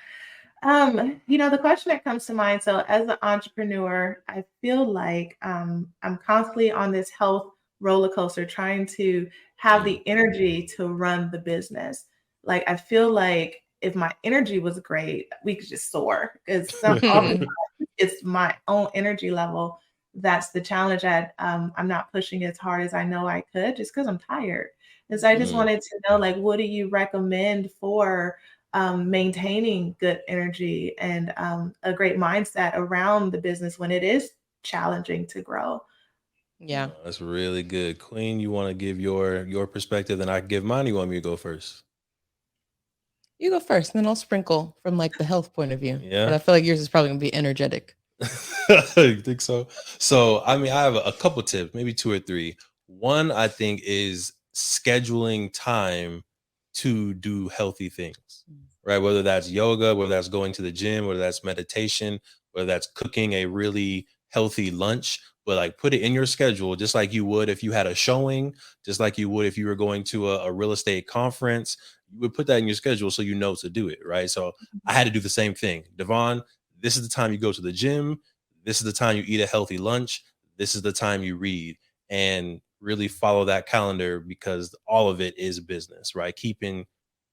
The question that comes to mind, so as an entrepreneur, I feel like I'm constantly on this health roller coaster, trying to have the energy to run the business. Like, I feel like if my energy was great, we could just soar, because oftentimes it's my own energy level that's the challenge. I'm not pushing as hard as I know I could, just because I'm tired. And so I just wanted to know, like, what do you recommend for maintaining good energy and a great mindset around the business when it is challenging to grow? Yeah. That's really good. Queen, you want to give your perspective, then I can give mine. You want me to go first? You go first, and then I'll sprinkle from like the health point of view. Yeah. But I feel like yours is probably gonna be energetic. You think so? So, I mean, I have a couple tips, maybe 2 or 3. One, I think, is scheduling time to do healthy things, right? Whether that's yoga, whether that's going to the gym, whether that's meditation, whether that's cooking a really healthy lunch, but like put it in your schedule, just like you would if you had a showing, just like you would if you were going to a real estate conference. You would put that in your schedule so you know to do it, right? So I had to do the same thing. Devon, this is the time you go to the gym. This is the time you eat a healthy lunch. This is the time you read, and really follow that calendar, because all of it is business, right? Keeping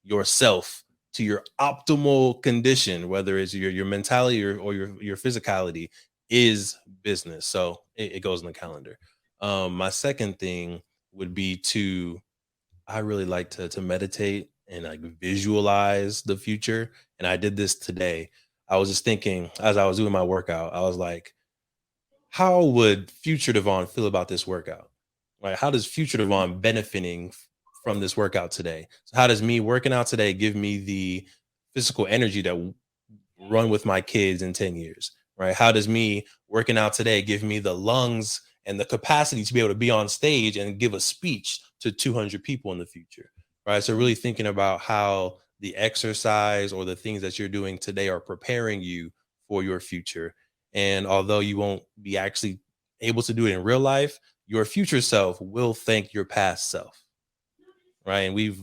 yourself to your optimal condition, whether it's your mentality or your physicality, is business. So it goes in the calendar. My second thing would be I really like to meditate and like visualize the future. And I did this today. I was just thinking as I was doing my workout, I was like, how would future Devon feel about this workout? Like, how does future Devon benefiting from this workout today? So how does me working out today give me the physical energy to run with my kids in 10 years, right? How does me working out today give me the lungs and the capacity to be able to be on stage and give a speech to 200 people in the future, right? So really thinking about how the exercise or the things that you're doing today are preparing you for your future. And although you won't be actually able to do it in real life, your future self will thank your past self. Right. And we've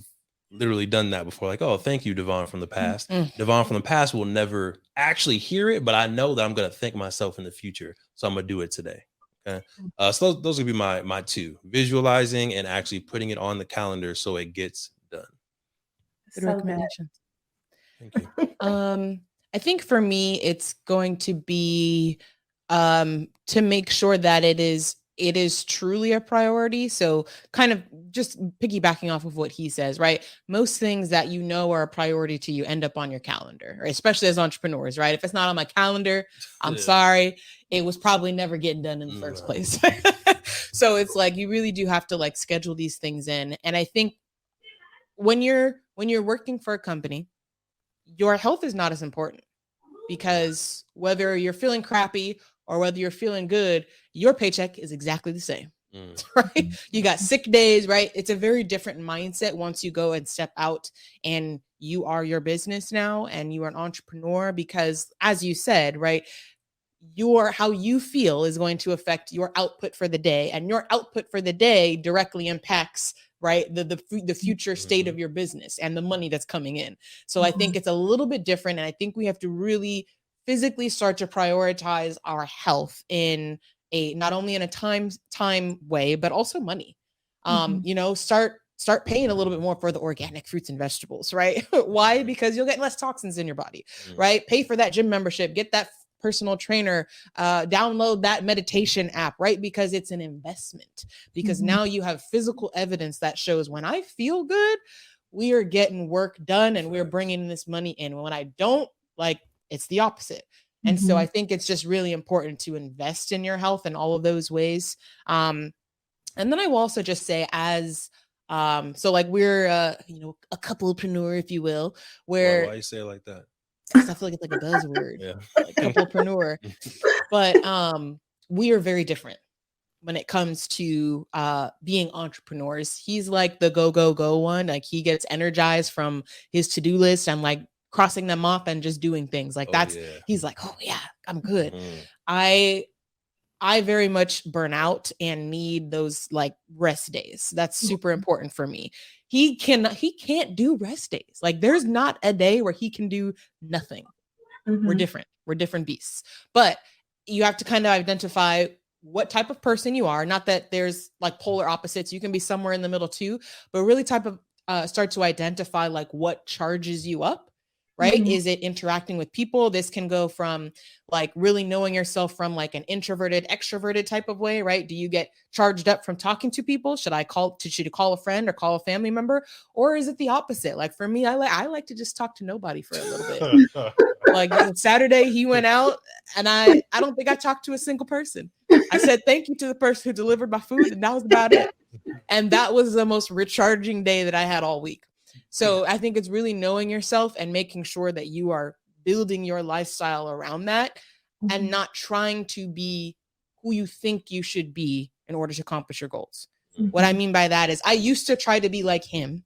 literally done that before. Like, oh, thank you, Devon from the past. Devon from the past will never actually hear it, but I know that I'm going to thank myself in the future. So I'm going to do it today. Okay. So those would be my two: visualizing and actually putting it on the calendar so it gets done. Good So recommendation. Thank you. I think for me, it's going to be to make sure that it is truly a priority. So kind of just piggybacking off of what he says, right? Most things that you know are a priority to you end up on your calendar, right? Especially as entrepreneurs, right? If it's not on my calendar, I'm sorry, it was probably never getting done in the first place. So it's like, you really do have to like schedule these things in. And I think when you're working for a company, your health is not as important, because whether you're feeling crappy or whether you're feeling good, your paycheck is exactly the same, right? You got sick days, right? It's a very different mindset once you go and step out and you are your business now and you are an entrepreneur, because as you said, right, how you feel is going to affect your output for the day, and your output for the day directly impacts, right, the future state of your business and the money that's coming in. So I think it's a little bit different, and I think we have to really physically start to prioritize our health in a not only in a time way, but also money. Start paying a little bit more for the organic fruits and vegetables, right? Why? Because you'll get less toxins in your body, right? Pay for that gym membership, get that personal trainer, download that meditation app, right? Because it's an investment, because now you have physical evidence that shows when I feel good, we are getting work done and we're bringing this money in. When I don't, like, it's the opposite. And so I think it's just really important to invest in your health in all of those ways. And then I will also just say, as so like we're a couplepreneur, if you will, where Why you say it like that? I feel like it's like a buzzword, like couplepreneur. But we are very different when it comes to being entrepreneurs. He's like the go one. Like, he gets energized from his to-do list and like crossing them off and just doing things like he's like, oh yeah, I'm good. I very much burn out and need those like rest days. That's super important for me. He can't do rest days. Like, there's not a day where he can do nothing. We're different. We're different beasts. But you have to kind of identify what type of person you are. Not that there's like polar opposites. You can be somewhere in the middle too, but really start to identify like what charges you up. Right? Is it interacting with people? This can go from like really knowing yourself from like an introverted, extroverted type of way, right? Do you get charged up from talking to people? Should you call a friend or call a family member? Or is it the opposite? Like for me, I like to just talk to nobody for a little bit. Like Saturday, he went out and I don't think I talked to a single person. I said thank you to the person who delivered my food, and that was about it. And that was the most recharging day that I had all week. So I think it's really knowing yourself and making sure that you are building your lifestyle around that and not trying to be who you think you should be in order to accomplish your goals. What I mean by that is, I used to try to be like him.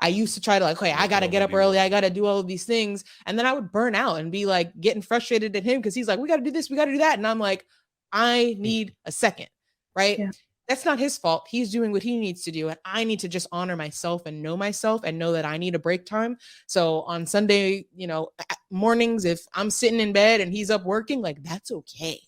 I used to try to like, okay, I got to get up early. I got to do all of these things. And then I would burn out and be like getting frustrated at him because he's like, we got to do this, we got to do that. And I'm like, I need a second, right? Yeah. That's not his fault. He's doing what he needs to do. And I need to just honor myself and know that I need a break time. So on Sunday, mornings, if I'm sitting in bed and he's up working, like that's okay,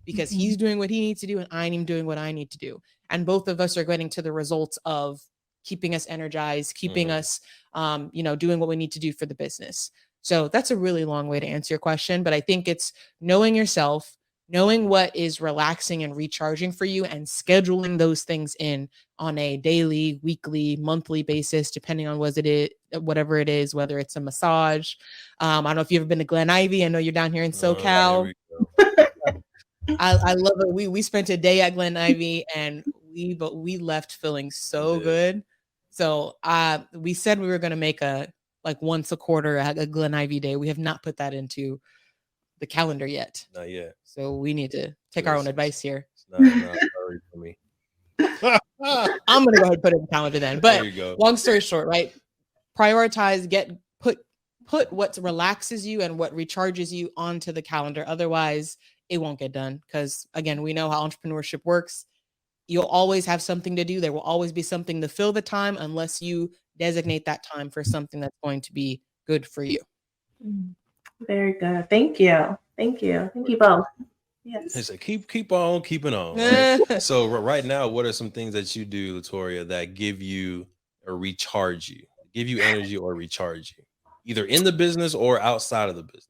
because he's doing what he needs to do and I'm doing what I need to do. And both of us are getting to the results of keeping us energized, keeping us, doing what we need to do for the business. So that's a really long way to answer your question. But I think it's knowing yourself, knowing what is relaxing and recharging for you, and scheduling those things in on a daily, weekly, monthly basis, depending on whatever it is, whether it's a massage. I don't know if you've ever been to Glen Ivy. I know you're down here in SoCal. I love it. We spent a day at Glen Ivy and we left feeling so good. So we said we were going to make a like once a quarter a Glen Ivy day. We have not put that into the calendar yet. Not yet. So we need to take our own advice here. It's not hurry for me. I'm gonna go ahead and put it in the calendar then. But long story short, right? Prioritize, put what relaxes you and what recharges you onto the calendar. Otherwise, it won't get done. Because again, we know how entrepreneurship works. You'll always have something to do. There will always be something to fill the time unless you designate that time for something that's going to be good for you. Very good. Thank you. Thank you. Thank you both. Yes. It's like keep on keeping on. Right? So right now, what are some things that you do, Latoria, that give you or recharge you, give you energy or recharge you, either in the business or outside of the business?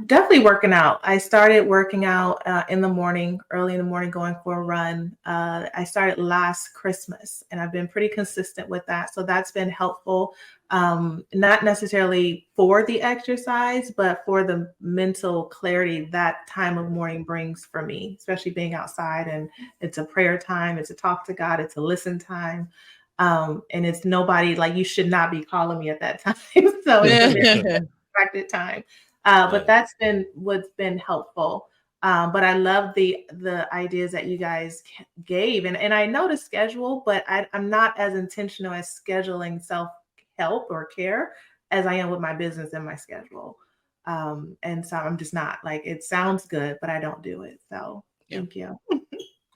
Definitely working out. I started working out in the morning, early in the morning, going for a run. I started last Christmas, and I've been pretty consistent with that. So that's been helpful. Not necessarily for the exercise, but for the mental clarity that time of morning brings for me, especially being outside. And it's a prayer time, it's a talk to God, it's a listen time. And it's nobody, like, you should not be calling me at that time. So it's a very distracted time. But that's been what's been helpful. But I love the ideas that you guys gave, and I know to schedule, but I'm not as intentional as scheduling self-help or care as I am with my business and my schedule. And so I'm just not, like, it sounds good, but I don't do it. So thank you.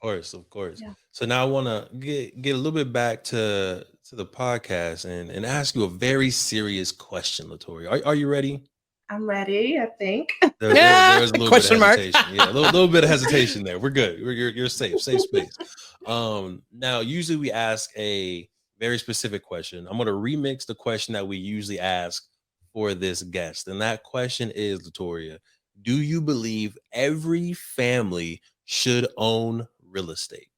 Of course. Yeah. So now I want to get a little bit back to the podcast and ask you a very serious question, Latoria. Are you ready? I'm ready, I think. There's a little Question bit of mark. hesitation. Yeah, a little bit of hesitation there. We're good. You're safe space. Now usually we ask a very specific question. I'm going to remix the question that we usually ask for this guest, and that question is, Latoria, do you believe every family should own real estate?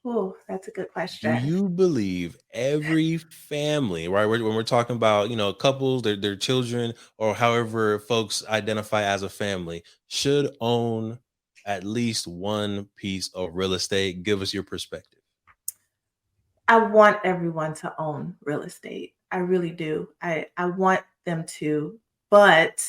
Oh, that's a good Do question. you believe every family, right? When we're talking about, couples, their children, or however folks identify as a family, should own at least one piece of real estate? Give us your perspective. I want everyone to own real estate. I really do. I want them to, but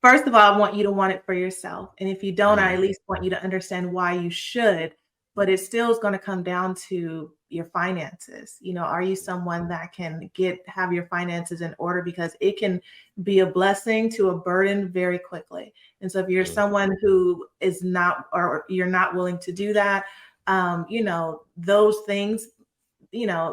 first of all, I want you to want it for yourself. And if you don't, I at least want you to understand why you should, but it still is going to come down to your finances. Are you someone that can have your finances in order? Because it can be a blessing to a burden very quickly. And so if you're someone who is not, or you're not willing to do that, those things,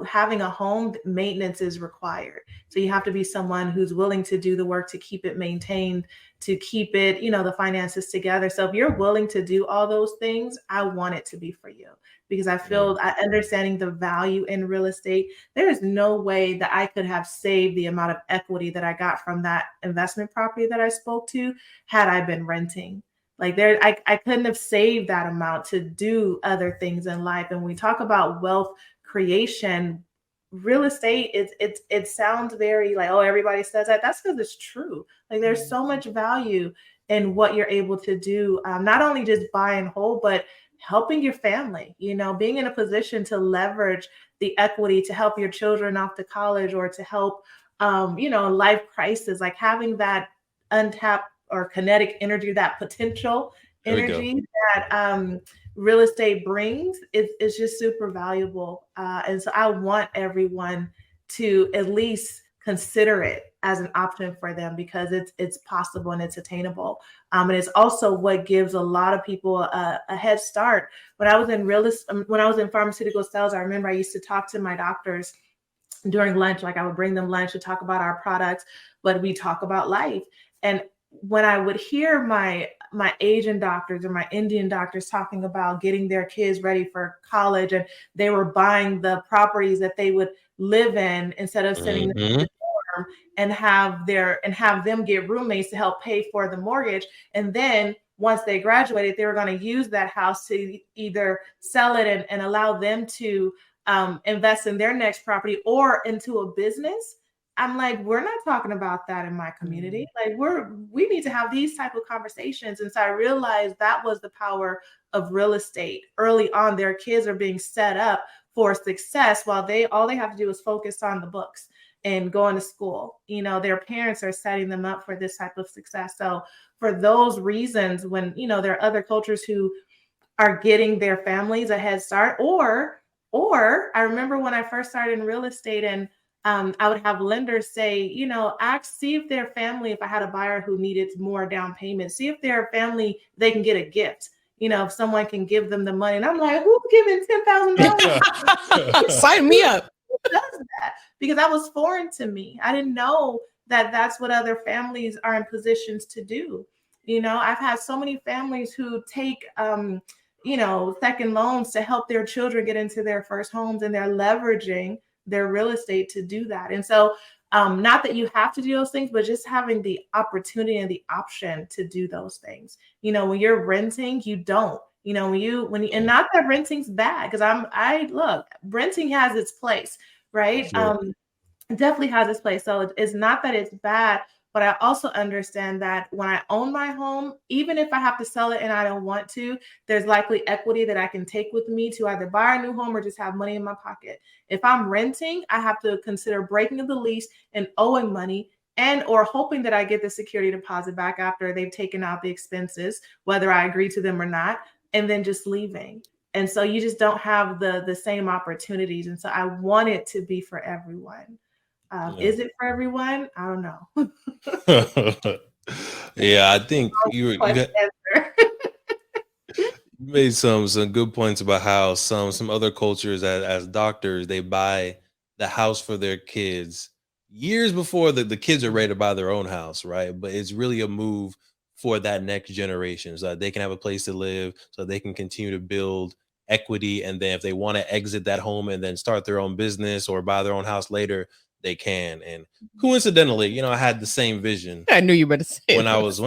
having a home, maintenance is required. So you have to be someone who's willing to do the work to keep it maintained, to keep it, the finances together. So if you're willing to do all those things, I want it to be for you, because I feel understanding the value in real estate, there is no way that I could have saved the amount of equity that I got from that investment property that I spoke to had I been renting. Like, I couldn't have saved that amount to do other things in life. And when we talk about wealth creation, real estate, it sounds very like, oh, everybody says that. That's because it's true. Like, there's so much value in what you're able to do, not only just buy and hold, but helping your family, being in a position to leverage the equity to help your children off to college, or to help, life crisis, like having that untapped or kinetic energy, that potential energy that real estate brings is just super valuable. And so I want everyone to at least consider it as an option for them, because it's possible and it's attainable. And it's also what gives a lot of people a head start. When I was in pharmaceutical sales, I remember I used to talk to my doctors during lunch. Like, I would bring them lunch to talk about our products, but we talk about life. And when I would hear my Asian doctors or my Indian doctors talking about getting their kids ready for college, and they were buying the properties that they would live in instead of sending them to the dorm, and have them get roommates to help pay for the mortgage. And then once they graduated, they were going to use that house to either sell it and allow them to invest in their next property or into a business. I'm like, we're not talking about that in my community. Like, we need to have these type of conversations. And so I realized that was the power of real estate. Early on, their kids are being set up for success, while all they have to do is focus on the books and going to school. Their parents are setting them up for this type of success. So for those reasons, when, there are other cultures who are getting their families a head start, or I remember when I first started in real estate, and I would have lenders say, see if their family, if I had a buyer who needed more down payment, see if their family, they can get a gift. If someone can give them the money. And I'm like, who's giving $10,000? Sign me up. Who does that? Because that was foreign to me. I didn't know that that's what other families are in positions to do. I've had so many families who take, second loans to help their children get into their first homes, and they're leveraging their real estate to do that. And so not that you have to do those things, but just having the opportunity and the option to do those things. When you're renting, you don't. And not that renting's bad, because look, renting has its place, right? Sure. It definitely has its place. So it's not that it's bad, but I also understand that when I own my home, even if I have to sell it and I don't want to, there's likely equity that I can take with me to either buy a new home or just have money in my pocket. If I'm renting, I have to consider breaking the lease and owing money, and or hoping that I get the security deposit back after they've taken out the expenses, whether I agree to them or not, and then just leaving. And so you just don't have the same opportunities. And so I want it to be for everyone. Is it for everyone? I don't know. Yeah, I think you made some good points about how some other cultures, as doctors, they buy the house for their kids years before the kids are ready to buy their own house, right? But it's really a move for that next generation, so that they can have a place to live, so they can continue to build equity, and then if they want to exit that home and then start their own business or buy their own house later, they can. And coincidentally, I had the same vision. I knew you were to say when I was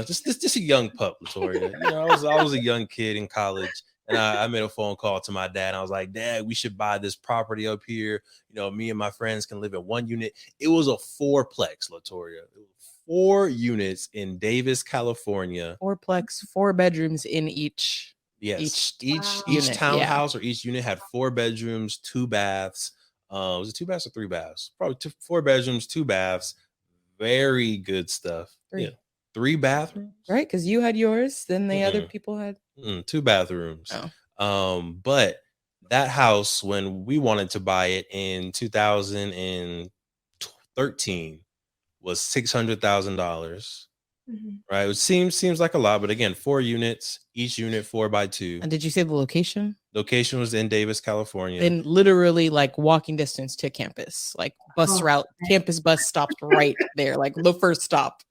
just a young pup, Latoria. I was a young kid in college, and I made a phone call to my dad. And I was like, Dad, we should buy this property up here. Me and my friends can live in one unit. It was a fourplex, Latoria. It was 4 units in Davis, California. Fourplex, 4 bedrooms in each. Yes, each unit, townhouse or each unit had 4 bedrooms, 2 baths. Was it 2 baths or 3 baths? Probably 4 bedrooms, 2 baths. Very good stuff. 3. Yeah, 3 bathrooms. Right, because you had yours, then the other people had 2 bathrooms. Oh. But that house, when we wanted to buy it in 2013, was $600,000. Right, it seems like a lot, but again, 4 units, each unit 4x2. And did you say the location? Location was in Davis, California. And literally like walking distance to campus, like bus route, campus bus stops right there, like the first stop.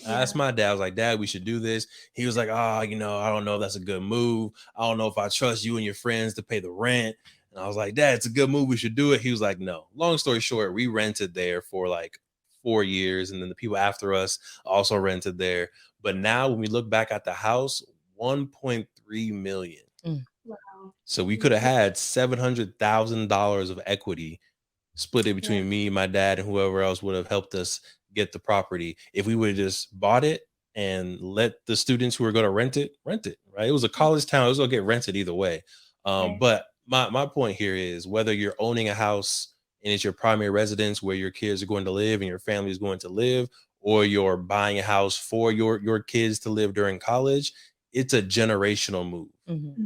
I asked my dad, I was like, Dad, we should do this. He was like, I don't know if that's a good move. I don't know if I trust you and your friends to pay the rent. And I was like, Dad, it's a good move. We should do it. He was like, no. Long story short, we rented there for like 4 years. And then the people after us also rented there. But now when we look back at the house, $1.3 million. Wow. So we could have had $700,000 of equity split it between me, my dad, and whoever else would have helped us get the property. If we would have just bought it and let the students who were going to rent it, right? It was a college town. It was going to get rented either way. But my point here is, whether you're owning a house and it's your primary residence where your kids are going to live and your family is going to live, or you're buying a house for your kids to live during college, it's a generational move.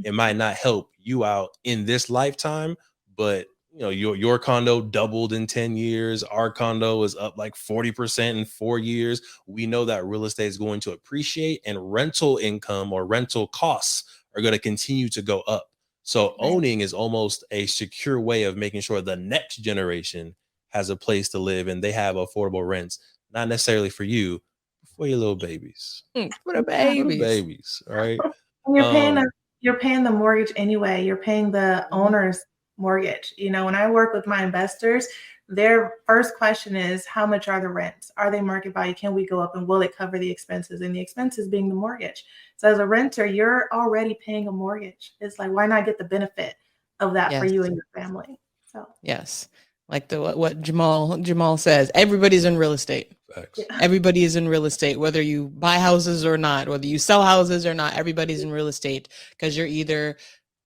It might not help you out in this lifetime, but your condo doubled in 10 years. Our condo is up like 40% in 4 years. We know that real estate is going to appreciate, and rental income or rental costs are going to continue to go up. So owning is almost a secure way of making sure the next generation has a place to live and they have affordable rents, not necessarily for you, but for your little babies. For the babies. All right. And you're paying the mortgage anyway. You're paying the owner's mortgage. When I work with my investors, their first question is, how much are the rents? Are they market value? Can we go up, and will it cover the expenses? And the expenses being the mortgage. So as a renter, you're already paying a mortgage. It's like, why not get the benefit of that for you and your family? So yes, like what Jamal says, everybody's in real estate. Facts. Everybody is in real estate, whether you buy houses or not, whether you sell houses or not. Everybody's in real estate because you're either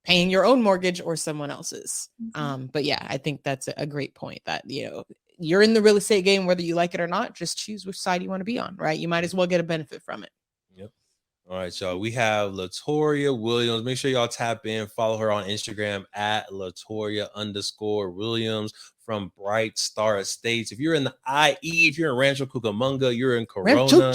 paying your own mortgage or someone else's. But yeah, I think that's a great point, that you're in the real estate game, whether you like it or not. Just choose which side you want to be on, right? You might as well get a benefit from it. Yep. All right, y'all. We have Latoria Williams. Make sure y'all tap in, follow her on Instagram at Latoria_Williams from Bright Star Estates. If you're in the IE, if you're in Rancho Cucamonga, you're in Corona,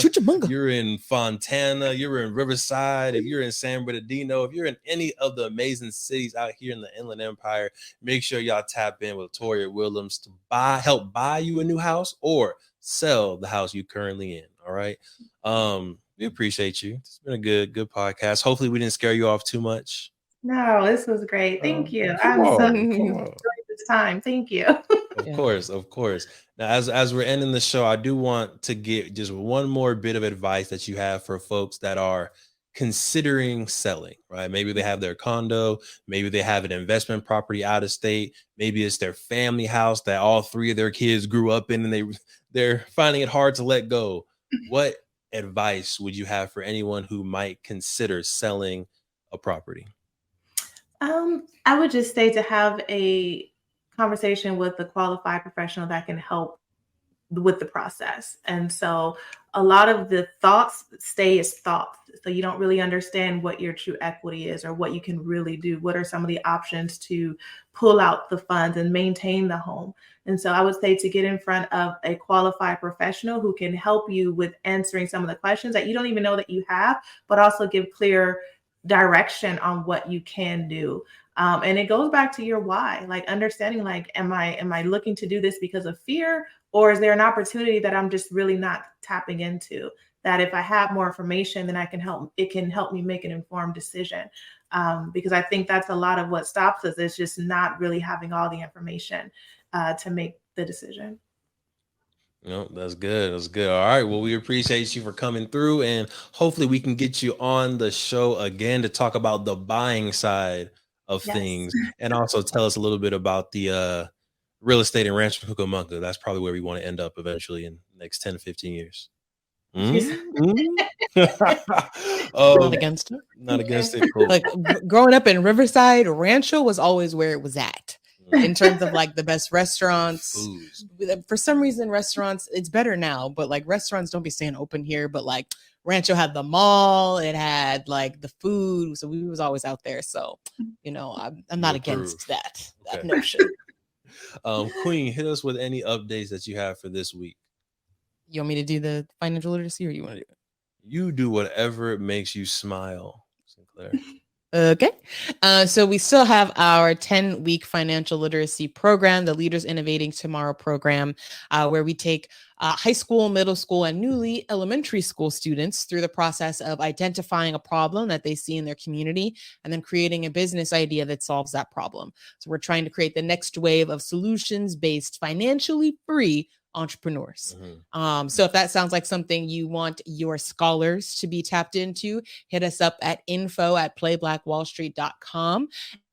you're in Fontana, you're in Riverside, if you're in San Bernardino, if you're in any of the amazing cities out here in the Inland Empire, make sure y'all tap in with Latoria Williams to help buy you a new house or sell the house you currently in. All right. We appreciate you. It's been a good podcast. Hopefully we didn't scare you off too much. No, this was great. Thank you. I'm so enjoying this time. Thank you. Of course. Now, as we're ending the show, I do want to give just one more bit of advice that you have for folks that are considering selling, right? Maybe they have their condo, maybe they have an investment property out of state, maybe it's their family house that all three of their kids grew up in and they're finding it hard to let go. What advice would you have for anyone who might consider selling a property? I would just say to have a conversation with a qualified professional that can help with the process. And so a lot of the thoughts stay as thoughts. So you don't really understand what your true equity is or what you can really do. What are some of the options to pull out the funds and maintain the home? And so I would say to get in front of a qualified professional who can help you with answering some of the questions that you don't even know that you have, but also give clear direction on what you can do. And it goes back to your why, like understanding, like, am I looking to do this because of fear, or is there an opportunity that I'm just really not tapping into, that if I have more information, then it can help me make an informed decision. Because I think that's a lot of what stops us, is just not really having all the information to make the decision. No, that's good. That's good. All right. Well, we appreciate you for coming through, and hopefully we can get you on the show again to talk about the buying side of things, and also tell us a little bit about the real estate in Rancho Cucamonga. That's probably where we want to end up eventually in the next 10 to 15 years. Not against it. Not against it. Cool. Like growing up in Riverside, Rancho was always where it was at. In terms of like the best restaurants. Foods. For some reason, restaurants, it's better now, but like restaurants don't be staying open here. But like Rancho had the mall, it had like the food. So we was always out there. So, you know, I'm not against that notion. Queen, hit us with any updates that you have for this week. You want me to do the financial literacy, or you want to do it? You do whatever makes you smile, Sinclair. Okay. So we still have our 10-week financial literacy program, the Leaders Innovating Tomorrow program, where we take high school, middle school, and newly elementary school students through the process of identifying a problem that they see in their community and then creating a business idea that solves that problem. So we're trying to create the next wave of solutions-based, financially free entrepreneurs. So if that sounds like something you want your scholars to be tapped into, hit us up at info@playblackwallstreet.com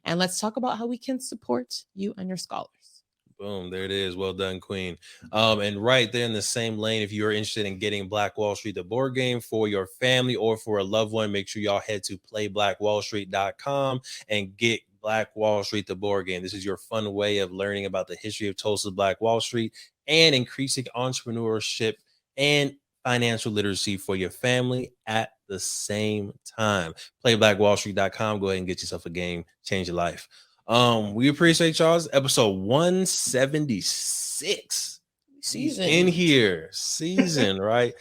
and let's talk about how we can support you and your scholars. Boom, there it is. Well done, Queen. And right there in the same lane, if you're interested in getting Black Wall Street, the board game for your family or for a loved one, make sure y'all head to playblackwallstreet.com and get Black Wall Street, the board game. This is your fun way of learning about the history of Tulsa's Black Wall Street and increasing entrepreneurship and financial literacy for your family at the same time. Playblackwallstreet.com. Go ahead and get yourself a game. Change your life. We appreciate y'all's episode 176. Season in here. Season, right?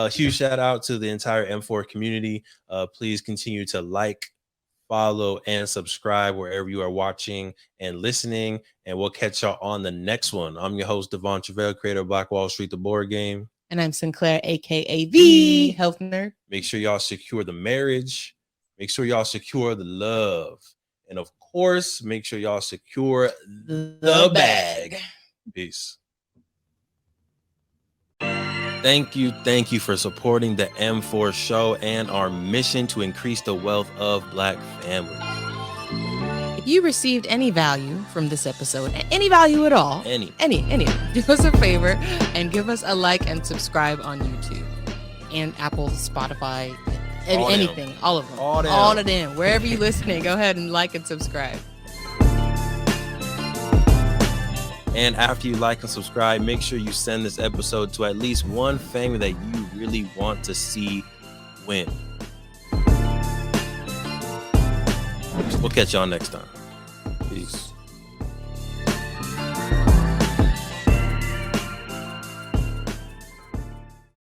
Huge shout out to the entire M4 community. Please continue to like, follow, and subscribe wherever you are watching and listening. And we'll catch y'all on the next one. I'm your host, Devon Truvel, creator of Black Wall Street, the board game. And I'm Sinclair, aka the Health Nerd. Make sure y'all secure the marriage. Make sure y'all secure the love. And of course, make sure y'all secure the bag. Peace. Thank you for supporting the M4 show and our mission to increase the wealth of Black families. If you received any value from this episode, any value at all, any, do us a favor and give us a like and subscribe on YouTube and Apple, Spotify, anything, all of them, all of them, wherever you're listening, go ahead and like and subscribe. And after you like and subscribe, make sure you send this episode to at least one family that you really want to see win. We'll catch y'all next time. Peace.